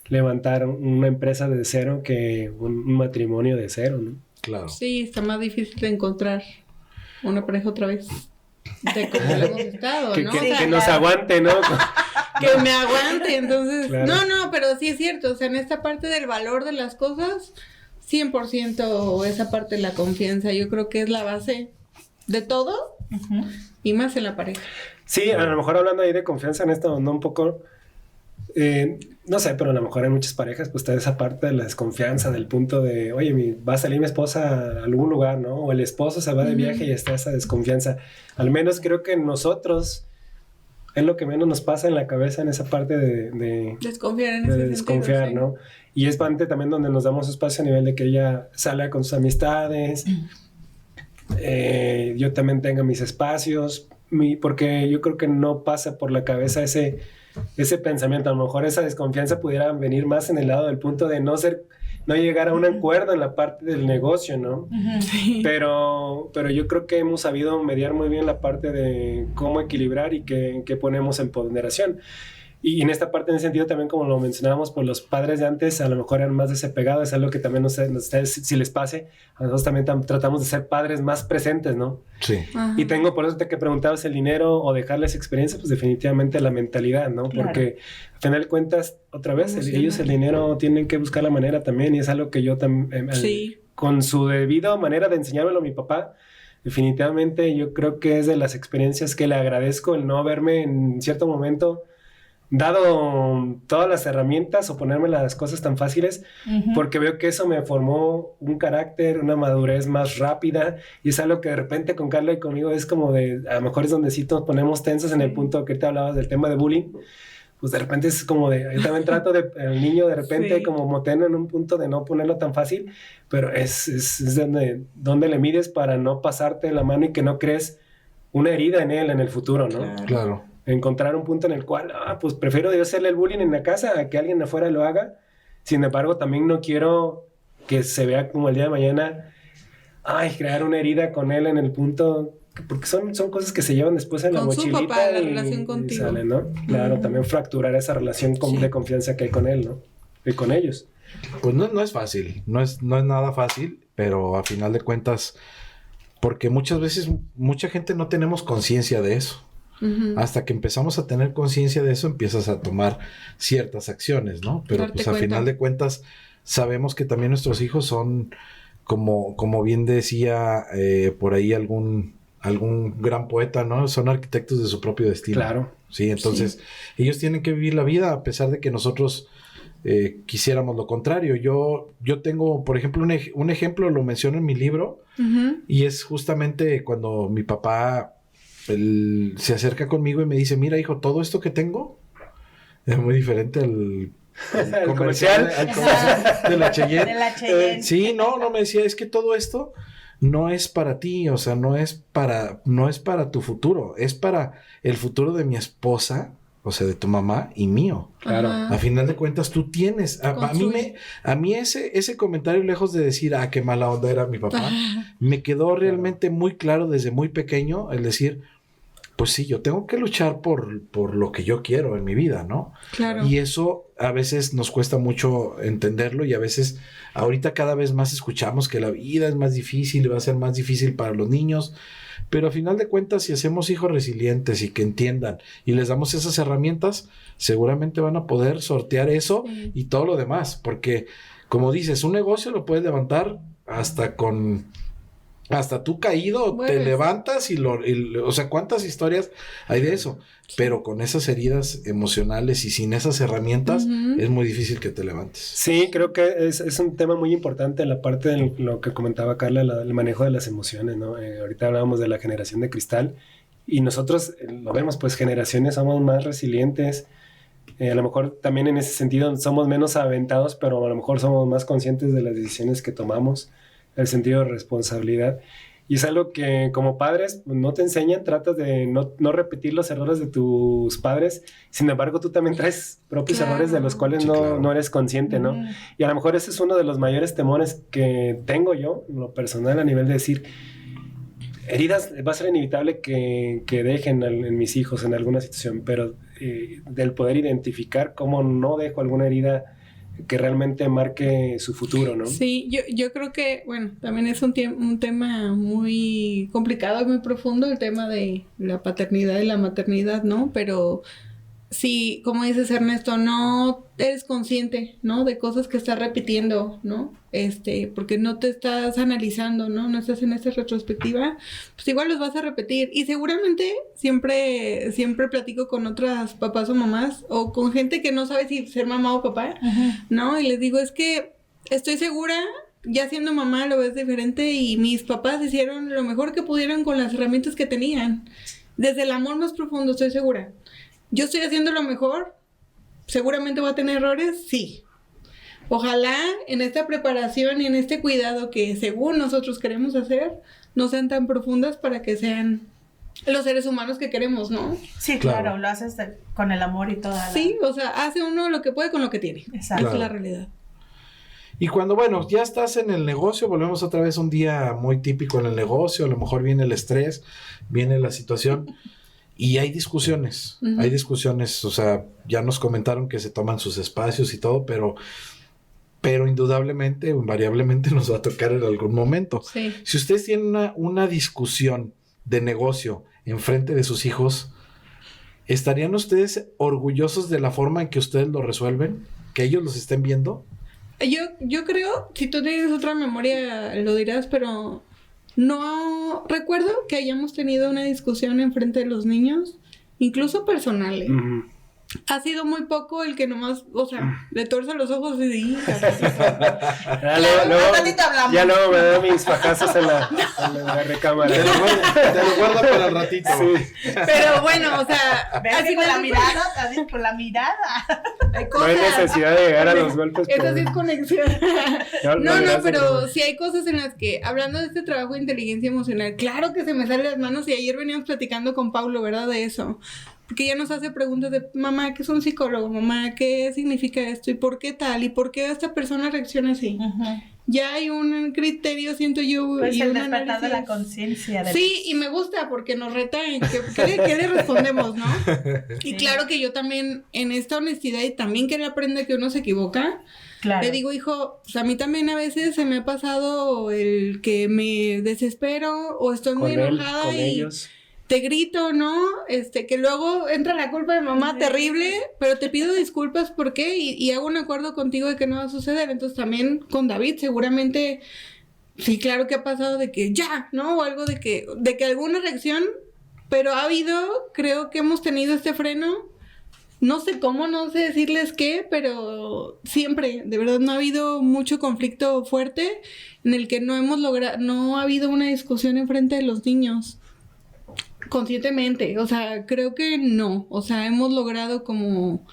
levantar una empresa de cero que un matrimonio de cero, ¿no? Claro. Sí, está más difícil de encontrar una pareja otra vez de como lo hemos estado, ¿no? Que nos aguante, ¿no? Que me aguante, entonces... Claro. No, pero sí es cierto, o sea, en esta parte del valor de las cosas, 100% esa parte de la confianza, yo creo que es la base de todo, y más en la pareja. Sí, a lo mejor hablando ahí de confianza en esto, no un poco... no sé, pero a lo mejor en muchas parejas pues está esa parte de la desconfianza, del punto de, oye, va a salir mi esposa a algún lugar, ¿no? O el esposo se va de viaje y está esa desconfianza. Al menos creo que nosotros es lo que menos nos pasa en la cabeza en esa parte de desconfiar en ese desconfiar, sentido, ¿no? Y es parte también donde nos damos espacio a nivel de que ella salga con sus amistades, yo también tenga mis espacios, porque yo creo que no pasa por la cabeza ese pensamiento. A lo mejor esa desconfianza pudiera venir más en el lado del punto de no llegar a un acuerdo en la parte del negocio, ¿no? Sí. Pero yo creo que hemos sabido mediar muy bien la parte de cómo equilibrar y qué ponemos en ponderación. Y en esta parte, en ese sentido, también como lo mencionábamos, pues los padres de antes a lo mejor eran más desapegados, es algo que también no sé si les pase, a nosotros también tratamos de ser padres más presentes, ¿no? Sí. Ajá. Y tengo por eso que preguntabas el dinero o dejarles experiencia, pues definitivamente la mentalidad, ¿no? Claro. Porque al final de cuentas, otra vez, ellos el dinero tienen que buscar la manera también, y es algo que yo también, con su debido manera de enseñármelo a mi papá, definitivamente yo creo que es de las experiencias que le agradezco el no haberme en cierto momento dado todas las herramientas o ponerme las cosas tan fáciles, porque veo que eso me formó un carácter, una madurez más rápida, y es algo que de repente con Carla y conmigo es como de, a lo mejor es donde sí nos ponemos tensos en el punto que te hablabas del tema de bullying, pues de repente es como de, yo también trato de, el niño de repente como moteno en un punto de no ponerlo tan fácil, pero es donde le mides para no pasarte la mano y que no crees una herida en él en el futuro, ¿no? Claro. Encontrar un punto en el cual, pues prefiero yo hacerle el bullying en la casa a que alguien de afuera lo haga. Sin embargo, también no quiero que se vea como el día de mañana, crear una herida con él en el punto porque son cosas que se llevan después en la mochilita. Con su papá, la relación contigo. Y salen, ¿no? Claro, también fracturar esa relación de confianza que hay con él, ¿no? Y con ellos. Pues no es fácil, no es nada fácil, pero a final de cuentas, porque muchas veces mucha gente no tenemos conciencia de eso. Hasta que empezamos a tener conciencia de eso, empiezas a tomar ciertas acciones, ¿no? Pero pues a final de cuentas sabemos que también nuestros hijos son, como bien decía por ahí algún gran poeta, ¿no? Son arquitectos de su propio destino. Claro. Sí, entonces ellos tienen que vivir la vida a pesar de que nosotros quisiéramos lo contrario. Yo tengo, por ejemplo, un ejemplo, lo menciono en mi libro, y es justamente cuando mi papá se acerca conmigo y me dice, mira, hijo, todo esto que tengo es muy diferente al comercial de la Cheyenne. Sí, no, me decía, es que todo esto no es para ti, o sea, no es para tu futuro, es para el futuro de mi esposa, o sea, de tu mamá y mío. Claro. A final de cuentas, tú tienes. A mí ese comentario, lejos de decir, qué mala onda era mi papá, me quedó realmente muy claro desde muy pequeño el decir, pues sí, yo tengo que luchar por lo que yo quiero en mi vida, ¿no? Claro. Y eso a veces nos cuesta mucho entenderlo y a veces ahorita cada vez más escuchamos que la vida es más difícil y va a ser más difícil para los niños, pero a final de cuentas si hacemos hijos resilientes y que entiendan y les damos esas herramientas, seguramente van a poder sortear eso y todo lo demás, porque como dices, un negocio lo puedes levantar hasta tú caído, te levantas o sea, ¿cuántas historias hay de eso? Pero con esas heridas emocionales y sin esas herramientas es muy difícil que te levantes. Sí, creo que es un tema muy importante la parte de lo que comentaba Carla, el manejo de las emociones, ¿no? Ahorita hablábamos de la generación de cristal y nosotros lo vemos, pues generaciones somos más resilientes, a lo mejor también en ese sentido somos menos aventados, pero a lo mejor somos más conscientes de las decisiones que tomamos, el sentido de responsabilidad. Y es algo que como padres no te enseñan, tratas de no repetir los errores de tus padres, sin embargo tú también traes propios errores de los cuales no eres consciente, ¿no? Y a lo mejor ese es uno de los mayores temores que tengo yo, en lo personal, a nivel de decir, heridas va a ser inevitable que dejen en mis hijos en alguna situación, pero del poder identificar cómo no dejo alguna herida que realmente marque su futuro, ¿no? Sí, yo creo que, bueno, también es un tema muy complicado y muy profundo el tema de la paternidad y la maternidad, ¿no? Pero sí, como dices, Ernesto, no eres consciente, ¿no? De cosas que estás repitiendo, ¿no? Porque no te estás analizando, ¿no? No estás en esa retrospectiva, pues igual los vas a repetir. Y seguramente siempre platico con otras papás o mamás, o con gente que no sabe si ser mamá o papá, ¿no? Y les digo, es que estoy segura, ya siendo mamá lo ves diferente, y mis papás hicieron lo mejor que pudieron con las herramientas que tenían. Desde el amor más profundo, estoy segura. Yo estoy haciendo lo mejor, seguramente voy a tener errores, sí. Ojalá en esta preparación y en este cuidado que según nosotros queremos hacer, no sean tan profundas para que sean los seres humanos que queremos, ¿no? Sí, claro, lo haces con el amor y todo. Sí, o sea, hace uno lo que puede con lo que tiene. Exacto. Esa es la realidad. Y cuando, bueno, ya estás en el negocio, volvemos otra vez un día muy típico en el negocio, a lo mejor viene el estrés, viene la situación... Y hay discusiones, o sea, ya nos comentaron que se toman sus espacios y todo, pero indudablemente, invariablemente nos va a tocar en algún momento. Sí. Si ustedes tienen una discusión de negocio enfrente de sus hijos, ¿estarían ustedes orgullosos de la forma en que ustedes lo resuelven? ¿Que ellos los estén viendo? Yo creo, si tú tienes otra memoria lo dirás, pero... No recuerdo que hayamos tenido una discusión enfrente de los niños, incluso personal. Ha sido muy poco el que nomás, o sea, le tuerzo los ojos y digo... Ya luego me da mis fajazos en la recámara. Te lo guardo para el ratito. Sí. Pero bueno, o sea... Así con la mirada, así con la mirada. No hay necesidad de llegar a los golpes. Esa sí es conexión. No, pero sí hay cosas en las que, hablando de este trabajo de inteligencia emocional, claro que se me salen las manos, y ayer veníamos platicando con Paulo, ¿verdad? De eso. Porque ella nos hace preguntas de, mamá, ¿qué es un psicólogo? Mamá, ¿qué significa esto? ¿Y por qué tal? ¿Y por qué esta persona reacciona así? ya hay un criterio, siento yo. Pues el despertar de la conciencia. Sí, y me gusta porque nos reta en ¿qué le respondemos, no? Y sí. Claro que yo también, en esta honestidad y también que él aprende que uno se equivoca, le digo, hijo, pues a mí también a veces se me ha pasado el que me desespero o estoy muy enojada y ellos. Te grito, ¿no? Que luego entra la culpa de mamá terrible, pero te pido disculpas, ¿por qué? Y hago un acuerdo contigo de que no va a suceder. Entonces también con David seguramente, sí, claro que ha pasado de que ya, ¿no? O algo de que alguna reacción, pero ha habido, creo que hemos tenido este freno, no sé cómo, no sé decirles qué, pero siempre, de verdad, no ha habido mucho conflicto fuerte en el que no ha habido una discusión enfrente de los niños. Conscientemente, o sea, creo que no, o sea, hemos logrado como,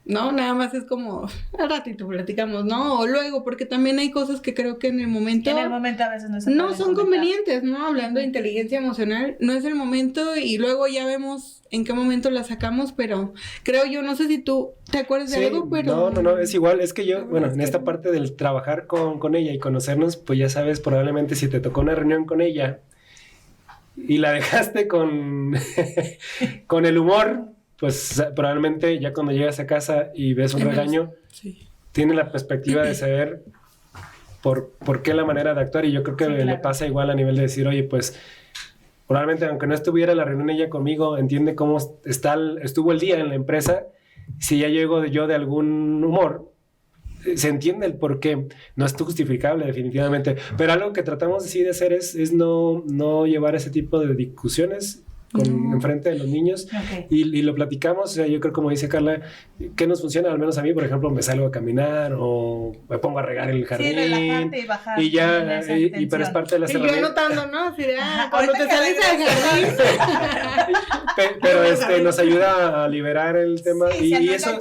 no, nada más es como, al ratito platicamos, ¿no? O luego, porque también hay cosas que creo que en el momento a veces no son convenientes, ¿no? Hablando de inteligencia emocional, no es el momento y luego ya vemos en qué momento la sacamos, pero creo yo, no sé si tú te acuerdas de algo, pero... No, es igual, es que yo, bueno, en esta parte del trabajar con ella y conocernos, pues ya sabes, probablemente si te tocó una reunión con ella y la dejaste con el humor, pues probablemente ya cuando llegas a casa y ves un regaño, tiene la perspectiva de saber por qué la manera de actuar, y yo creo que le pasa igual a nivel de decir, oye, pues probablemente aunque no estuviera la reunión ella conmigo, entiende cómo estuvo el día en la empresa, si ya llego yo de algún humor, se entiende el por qué, no es justificable definitivamente, pero algo que tratamos sí de hacer es no llevar ese tipo de discusiones enfrente de los niños, y lo platicamos, o sea, yo creo como dice Carla, ¿qué nos funciona? Al menos a mí, por ejemplo, me salgo a caminar o me pongo a regar el jardín, relajarte y bajar, y ya, pero es parte de las herramientas. Y yo anotando, ¿no? Así de, cuando te sales al jardín. Pero nos ayuda a liberar el tema, y eso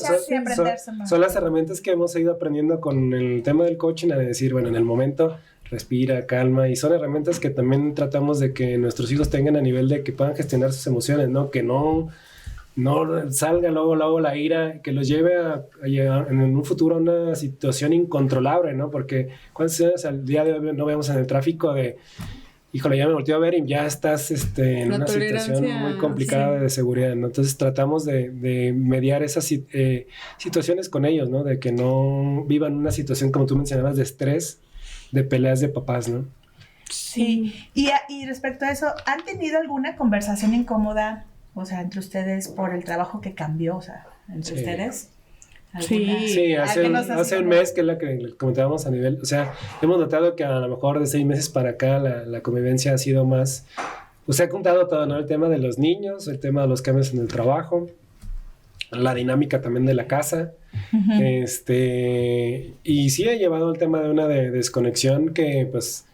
son las herramientas que hemos ido aprendiendo con el tema del coaching, a decir, bueno, en el momento respira, calma, y son herramientas que también tratamos de que nuestros hijos tengan a nivel de que puedan gestionar sus emociones, ¿no? Que no salga luego la ira, que los lleve a en un futuro a una situación incontrolable, ¿no? Porque cuántas veces al día de hoy no vemos en el tráfico de, híjole, ya me volteó a ver y ya estás en una situación muy complicada de seguridad, ¿no? Entonces tratamos de mediar esas situaciones con ellos, ¿no? De que no vivan una situación, como tú mencionabas, de estrés, de peleas de papás, ¿no? Sí. Y respecto a eso, ¿han tenido alguna conversación incómoda, o sea, entre ustedes por el trabajo que cambió, o sea, entre ustedes? Sí, hace un mes, que es la que comentábamos a nivel, o sea, hemos notado que a lo mejor de 6 meses para acá la convivencia ha sido más, pues se ha juntado todo, ¿no? El tema de los niños, el tema de los cambios en el trabajo, la dinámica también de la casa, y sí ha llevado el tema de una desconexión que pues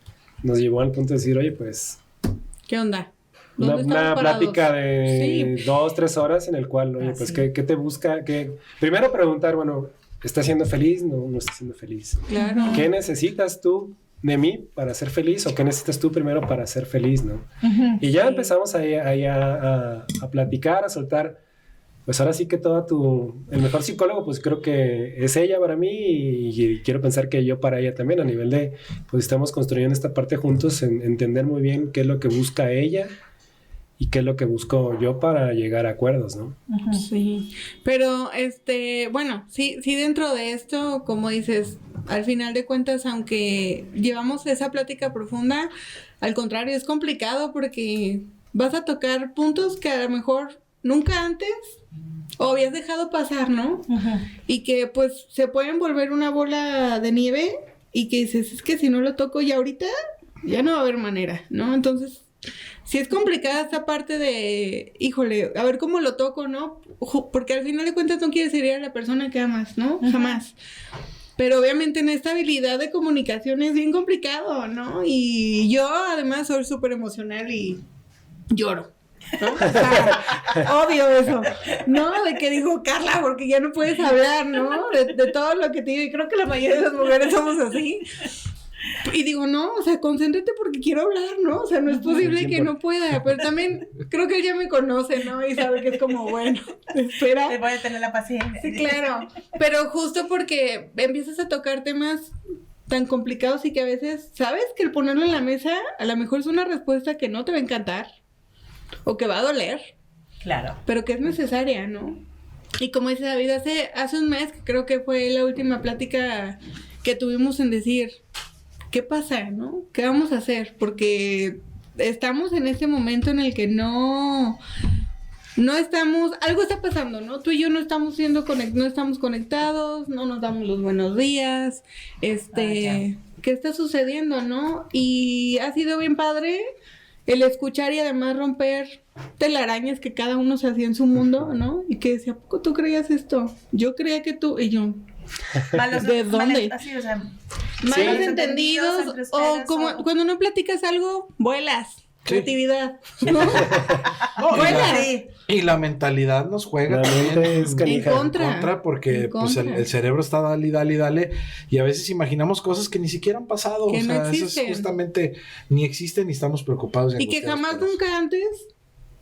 nos llevó al punto de decir, oye, pues ¿qué onda? Una plática de 2-3 horas en el cual, oye, pues ¿qué te busca? Primero preguntar, bueno, ¿estás siendo feliz? No estás siendo feliz. Claro. ¿Qué necesitas tú de mí para ser feliz? ¿O qué necesitas tú primero para ser feliz, no? Y ya empezamos ahí a platicar, a soltar. Pues ahora sí que el mejor psicólogo, pues creo que es ella para mí, y quiero pensar que yo para ella también, a nivel de, pues estamos construyendo esta parte juntos, en entender muy bien qué es lo que busca ella y qué es lo que busco yo para llegar a acuerdos, ¿no? Sí, pero bueno, sí dentro de esto, como dices, al final de cuentas, aunque llevamos esa plática profunda, al contrario, es complicado porque vas a tocar puntos que a lo mejor nunca antes o habías dejado pasar, ¿no? Y que pues se pueden volver una bola de nieve y que dices, es que si no lo toco ya ahorita, ya no va a haber manera, ¿no? Entonces, sí es complicada esta parte de, híjole, a ver cómo lo toco, ¿no? Porque al final de cuentas no quieres herir a la persona que amas, ¿no? Jamás. Pero obviamente en esta habilidad de comunicación es bien complicado, ¿no? Y yo además soy súper emocional y lloro, ¿no? O sea, odio eso, ¿no? De que digo, Carla, porque ya no puedes hablar, ¿no? De todo lo que te digo, y creo que la mayoría de las mujeres somos así. Y digo, no, o sea, concéntrate porque quiero hablar, ¿no? O sea, no es posible que no pueda, pero también creo que él ya me conoce, ¿no? Y sabe que es como, bueno, espera. Te voy a tener la paciencia. Sí, claro, pero justo porque empiezas a tocar temas tan complicados y que a veces sabes que el ponerlo en la mesa a lo mejor es una respuesta que no te va a encantar o que va a doler. Claro. Pero que es necesaria, ¿no? Y como dice David, hace un mes, que creo que fue la última plática que tuvimos en decir, ¿qué pasa, no? ¿Qué vamos a hacer? Porque estamos en este momento en el que no estamos, algo está pasando, ¿no? Tú y yo no estamos no estamos conectados, no nos damos los buenos días, ¿qué está sucediendo, no? Y ha sido bien padre el escuchar y además romper telarañas que cada uno se hacía en su mundo, ¿no? Y que decía, ¿a poco tú creías esto? Yo creía que tú, y yo... ¿De dónde? Malos entendidos, o como cuando no platicas algo, vuelas. Creatividad. ¿No? Vuelas. Y la mentalidad nos juega en contra porque pues el cerebro está dale, y a veces imaginamos cosas que ni siquiera han pasado, que o sea, eso es justamente ni existen ni estamos preocupados. Y que jamás nunca antes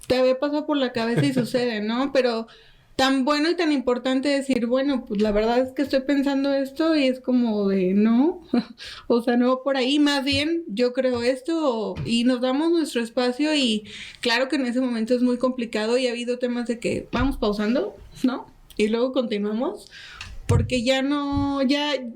te había pasado por la cabeza y sucede, ¿no? Pero tan bueno y tan importante decir, bueno, pues la verdad es que estoy pensando esto y es como de no, o sea, no por ahí, más bien yo creo esto y nos damos nuestro espacio y claro que en ese momento es muy complicado y ha habido temas de que vamos pausando, ¿no? Y luego continuamos. Porque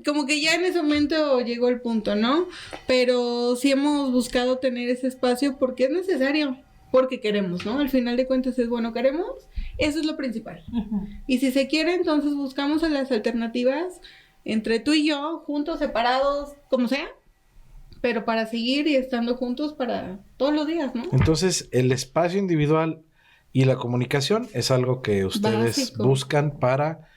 como que ya en ese momento llegó el punto, ¿no? Pero sí hemos buscado tener ese espacio porque es necesario. Porque queremos, ¿no? Al final de cuentas es bueno, queremos, eso es lo principal. Uh-huh. Y si se quiere, entonces buscamos las alternativas entre tú y yo, juntos, separados, como sea, pero para seguir y estando juntos para todos los días, ¿no? Entonces, el espacio individual y la comunicación es algo que ustedes buscan para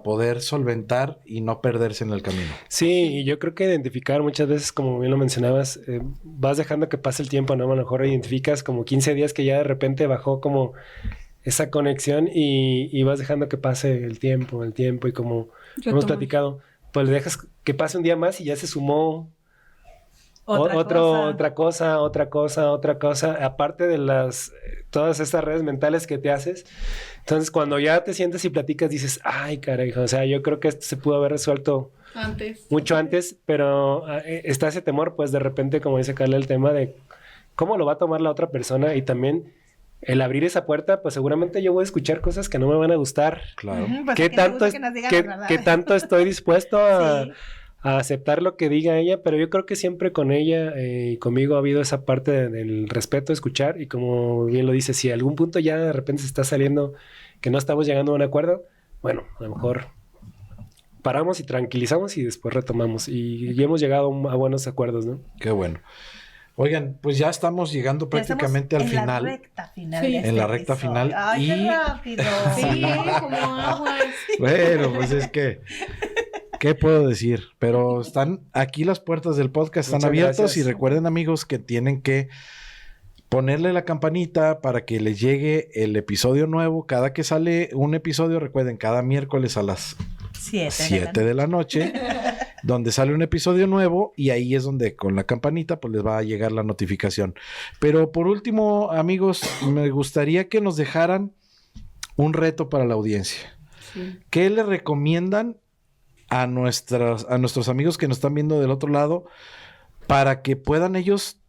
poder solventar y no perderse en el camino. Sí, y yo creo que identificar muchas veces, como bien lo mencionabas, vas dejando que pase el tiempo, ¿no? A lo mejor identificas como 15 días que ya de repente bajó como esa conexión y vas dejando que pase el tiempo y como hemos platicado, pues le dejas que pase un día más y ya se sumó otra cosa, aparte de todas estas redes mentales que te haces. Entonces, cuando ya te sientes y platicas, dices, ay, caray, o sea, yo creo que esto se pudo haber resuelto mucho antes, pero está ese temor, pues, de repente, como dice Carla, el tema de cómo lo va a tomar la otra persona y también el abrir esa puerta, pues, seguramente yo voy a escuchar cosas que no me van a gustar. Claro. Pues ¿Qué tanto estoy dispuesto a aceptar lo que diga ella? Pero yo creo que siempre con ella y conmigo ha habido esa parte del respeto, escuchar, y como bien lo dice, si a algún punto ya de repente se está saliendo que no estamos llegando a un acuerdo, bueno, a lo mejor paramos y tranquilizamos y después retomamos, y ya hemos llegado a buenos acuerdos, ¿no? Qué bueno. Oigan, pues ya estamos llegando prácticamente al final. En la recta final. Sí. En la recta final. ¡Ay, qué rápido! Sí, como agua. Bueno, pues es que... ¿Qué puedo decir? Pero están aquí las puertas del podcast, están abiertas y recuerden, amigos, que tienen que ponerle la campanita para que les llegue el episodio nuevo. Cada que sale un episodio, recuerden, cada miércoles a las 7 de la noche, donde sale un episodio nuevo, y ahí es donde con la campanita pues les va a llegar la notificación. Pero por último, amigos, me gustaría que nos dejaran un reto para la audiencia. Sí. ¿Qué le recomiendan a nuestros amigos que nos están viendo del otro lado para que puedan ellos,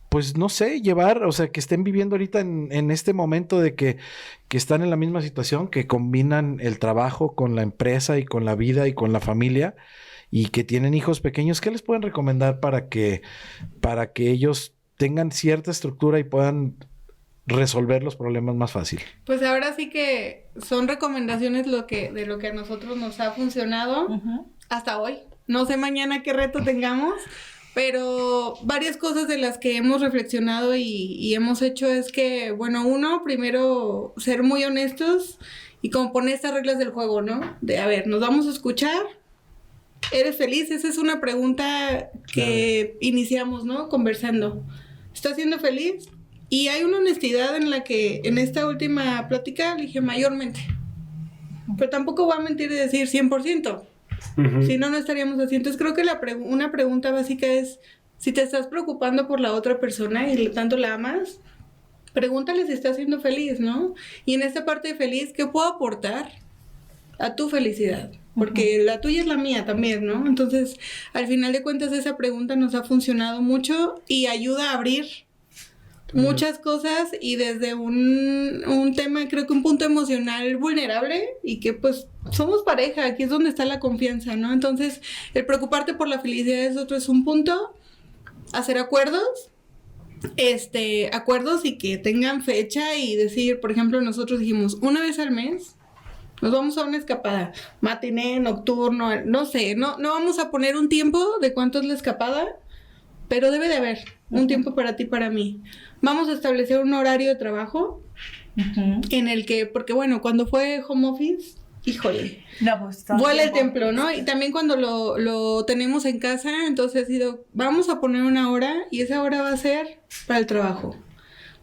pues no sé, llevar, o sea, que estén viviendo ahorita en este momento de que están en la misma situación, que combinan el trabajo con la empresa y con la vida y con la familia, y que tienen hijos pequeños? ¿Qué les pueden recomendar para que ellos tengan cierta estructura y puedan resolver los problemas más fácil? Pues ahora sí que son recomendaciones de lo que a nosotros nos ha funcionado hasta hoy. No sé mañana qué reto tengamos, pero varias cosas de las que hemos reflexionado y hemos hecho es que, bueno, primero ser muy honestos y como poner estas reglas del juego, ¿no? De, a ver, nos vamos a escuchar. ¿Eres feliz? Esa es una pregunta que iniciamos, ¿no? Conversando. ¿Estás siendo feliz? Y hay una honestidad en la que en esta última plática le dije mayormente. Pero tampoco voy a mentir y decir 100%. Uh-huh. Si no, no estaríamos así. Entonces creo que una pregunta básica es, si te estás preocupando por la otra persona y tanto la amas, pregúntale si está siendo feliz, ¿no? Y en esta parte de feliz, ¿qué puedo aportar a tu felicidad? porque la tuya es la mía también, ¿no? Entonces, al final de cuentas, esa pregunta nos ha funcionado mucho y ayuda a abrir muchas cosas y desde un tema, creo que un punto emocional vulnerable y que pues somos pareja, aquí es donde está la confianza, ¿no? Entonces, el preocuparte por la felicidad de otro es un punto, hacer acuerdos y que tengan fecha y decir, por ejemplo, nosotros dijimos, una vez al mes nos vamos a una escapada, matiné, nocturno, no sé, no vamos a poner un tiempo de cuánto es la escapada, pero debe de haber un tiempo para ti, para mí. Vamos a establecer un horario de trabajo en el que, porque bueno, cuando fue home office, híjole, vuela el templo, ¿no? Y también cuando lo tenemos en casa, entonces ha sido, vamos a poner una hora y esa hora va a ser para el trabajo.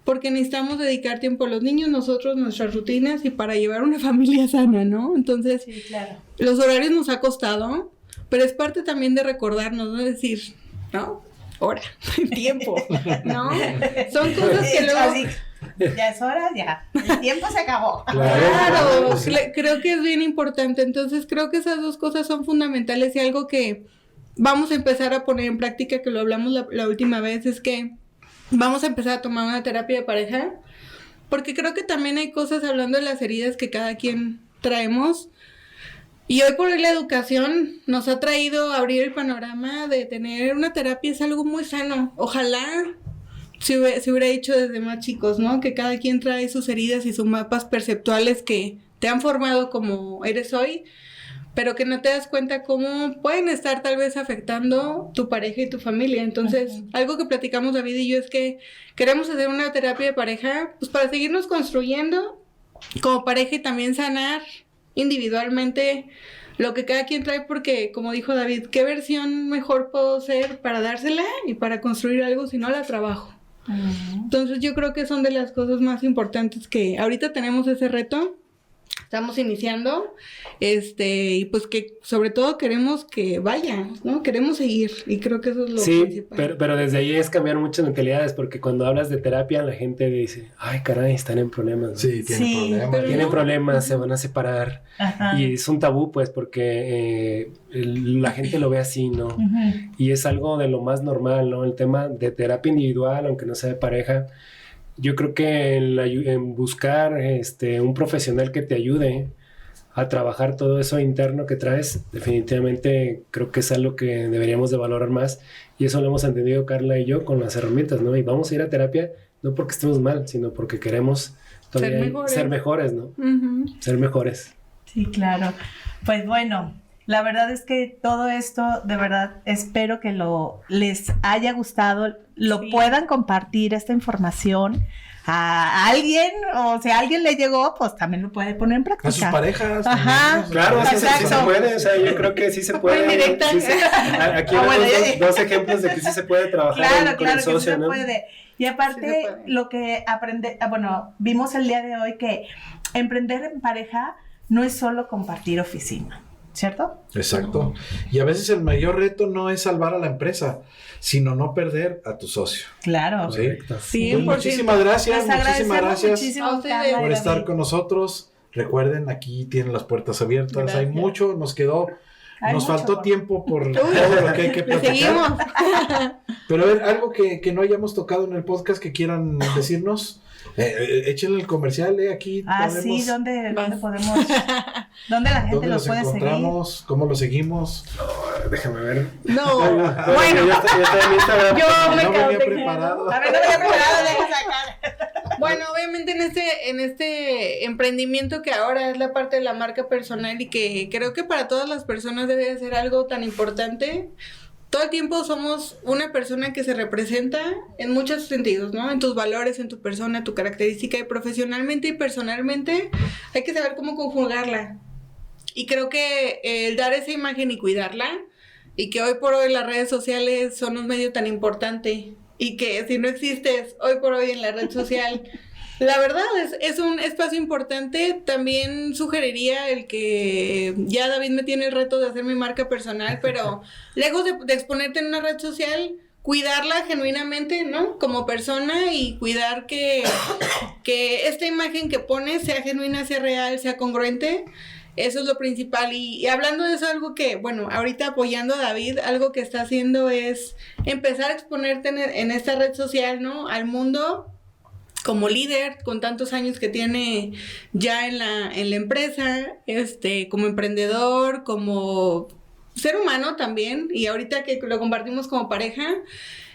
Porque necesitamos dedicar tiempo a los niños, nosotros, nuestras rutinas y para llevar una familia sana, ¿no? Entonces, sí, claro. Los horarios nos ha costado, pero es parte también de recordarnos, ¿no? Decir, ¿no? Hora, tiempo, ¿no? Son cosas que luego... Así, ya es hora, ya. El tiempo se acabó. Claro, creo que es bien importante. Entonces, creo que esas dos cosas son fundamentales y algo que vamos a empezar a poner en práctica, que lo hablamos la última vez, es que vamos a empezar a tomar una terapia de pareja, porque creo que también hay cosas, hablando de las heridas que cada quien traemos, y hoy por hoy la educación nos ha traído a abrir el panorama de tener una terapia, es algo muy sano. Ojalá se hubiera dicho desde más chicos, ¿no? Que cada quien trae sus heridas y sus mapas perceptuales que te han formado como eres hoy, pero que no te das cuenta cómo pueden estar tal vez afectando tu pareja y tu familia. Entonces, algo que platicamos David y yo es que queremos hacer una terapia de pareja, pues para seguirnos construyendo como pareja y también sanar individualmente lo que cada quien trae, porque como dijo David, ¿qué versión mejor puedo ser para dársela y para construir algo si no la trabajo? Entonces, yo creo que son de las cosas más importantes que ahorita tenemos ese reto. Estamos iniciando, y pues que sobre todo queremos que vaya, ¿no? Queremos seguir, y creo que eso es lo principal. Sí, pero desde ahí es cambiar muchas mentalidades, porque cuando hablas de terapia, la gente dice, ay, caray, están en problemas, ¿no? Sí, tienen problemas, se van a separar, y es un tabú, pues, porque la gente lo ve así, ¿no? Y es algo de lo más normal, ¿no? El tema de terapia individual, aunque no sea de pareja, yo creo que en buscar un profesional que te ayude a trabajar todo eso interno que traes, definitivamente creo que es algo que deberíamos de valorar más, y eso lo hemos entendido Carla y yo con las herramientas, ¿no? Y vamos a ir a terapia no porque estemos mal, sino porque queremos ser mejores, ¿no? Ser mejores. Sí, claro. Pues bueno, la verdad es que todo esto, de verdad, espero que les haya gustado, puedan compartir esta información a alguien, o si a alguien le llegó, pues también lo puede poner en práctica. A sus parejas. Ajá. Claro, sí se puede, o sea, yo creo que sí se puede. Aquí hay dos ejemplos de que sí se puede trabajar con el socio, que sí, ¿no? Se puede. Y aparte, lo que vimos el día de hoy, que emprender en pareja no es solo compartir oficina, ¿cierto? Exacto. Y a veces el mayor reto no es salvar a la empresa, sino no perder a tu socio. Claro. ¿Sí? Pues muchísimas gracias por estar con nosotros. Recuerden, aquí tienen las puertas abiertas. Gracias. Hay mucho, nos faltó tiempo por todo lo que hay que platicar. Seguimos. Pero a ver, algo que no hayamos tocado en el podcast que quieran decirnos. Échenle el comercial, aquí. Sí, ¿dónde podemos? ¿Dónde la gente los puede seguir? ¿Cómo lo seguimos? Déjame ver. No, bueno. Ya está en Instagram. Yo me no venía preparado. A ver, no venía preparado, deja sacar. Bueno, obviamente en este emprendimiento que ahora es la parte de la marca personal y que creo que para todas las personas debe de ser algo tan importante. Todo el tiempo somos una persona que se representa en muchos sentidos, ¿no? En tus valores, en tu persona, tu característica, y profesionalmente y personalmente hay que saber cómo conjugarla. Y creo que el dar esa imagen y cuidarla, y que hoy por hoy las redes sociales son un medio tan importante, y que si no existes hoy por hoy en la red social, la verdad es un espacio importante. También sugeriría el que ya David me tiene el reto de hacer mi marca personal, pero lejos de exponerte en una red social, cuidarla genuinamente, ¿no? Como persona, y cuidar que esta imagen que pones sea genuina, sea real, sea congruente, Eso es lo principal. Y hablando de eso, algo que, bueno, ahorita apoyando a David, algo que está haciendo es empezar a exponerte en esta red social, ¿no? Al mundo como líder, con tantos años que tiene ya en la empresa, como emprendedor, como ser humano también, y ahorita que lo compartimos como pareja,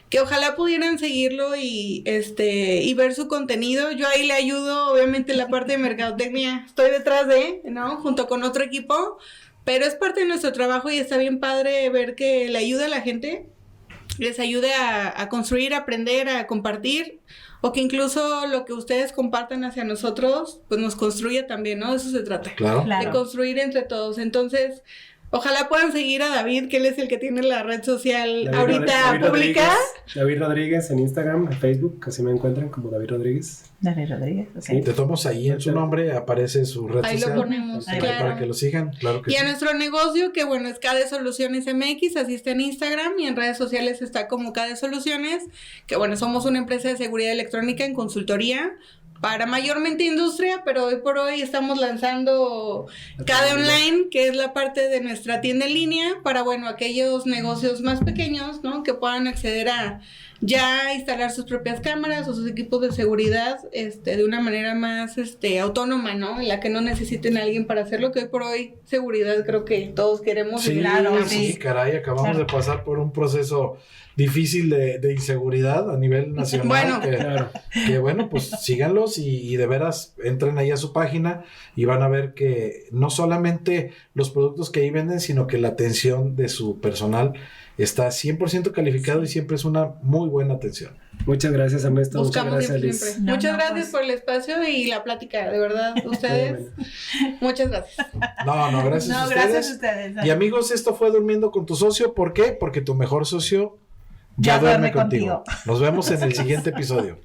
que ojalá pudieran seguirlo y ver su contenido. Yo ahí le ayudo, obviamente, en la parte de mercadotecnia, estoy detrás de, ¿no? Junto con otro equipo, pero es parte de nuestro trabajo y está bien padre ver que le ayuda a la gente, les ayude a construir, a aprender, a compartir, o que incluso lo que ustedes compartan hacia nosotros, pues nos construya también, ¿no? De eso se trata. Claro. De construir entre todos. Entonces, ojalá puedan seguir a David, que él es el que tiene la red social ahorita pública. David Rodríguez en Instagram, en Facebook, así me encuentran como David Rodríguez. David Rodríguez, ok. Sí, te tomas ahí en su nombre, aparece su red ahí social. Ahí lo ponemos, claro. Para que lo sigan, claro que sí. Y sí. a nuestro negocio, que bueno, es KD Soluciones MX, así está en Instagram, y en redes sociales está como KD Soluciones, que bueno, somos una empresa de seguridad electrónica en consultoría, para mayormente industria, pero hoy por hoy estamos lanzando KD Online, que es la parte de nuestra tienda en línea, para, bueno, aquellos negocios más pequeños, ¿no? Que puedan acceder a ya instalar sus propias cámaras o sus equipos de seguridad, de una manera más, autónoma, ¿no? En la que no necesiten a alguien para hacerlo, que hoy por hoy seguridad creo que todos queremos. Sí, claro, sí, caray, acabamos de pasar por un proceso difícil de inseguridad a nivel nacional. Bueno, que bueno, pues síganlos y de veras entren ahí a su página y van a ver que no solamente los productos que ahí venden, sino que la atención de su personal está 100% calificado y siempre es una muy buena atención. Muchas gracias, Ernesto. Buscamos muchas gracias, siempre. Muchas gracias por el espacio y la plática, de verdad, ustedes. Muchas gracias. No, gracias a ustedes. Gracias a ustedes. Y amigos, esto fue Durmiendo con tu socio. ¿Por qué? Porque tu mejor socio ya duerme contigo. Nos vemos en el siguiente episodio.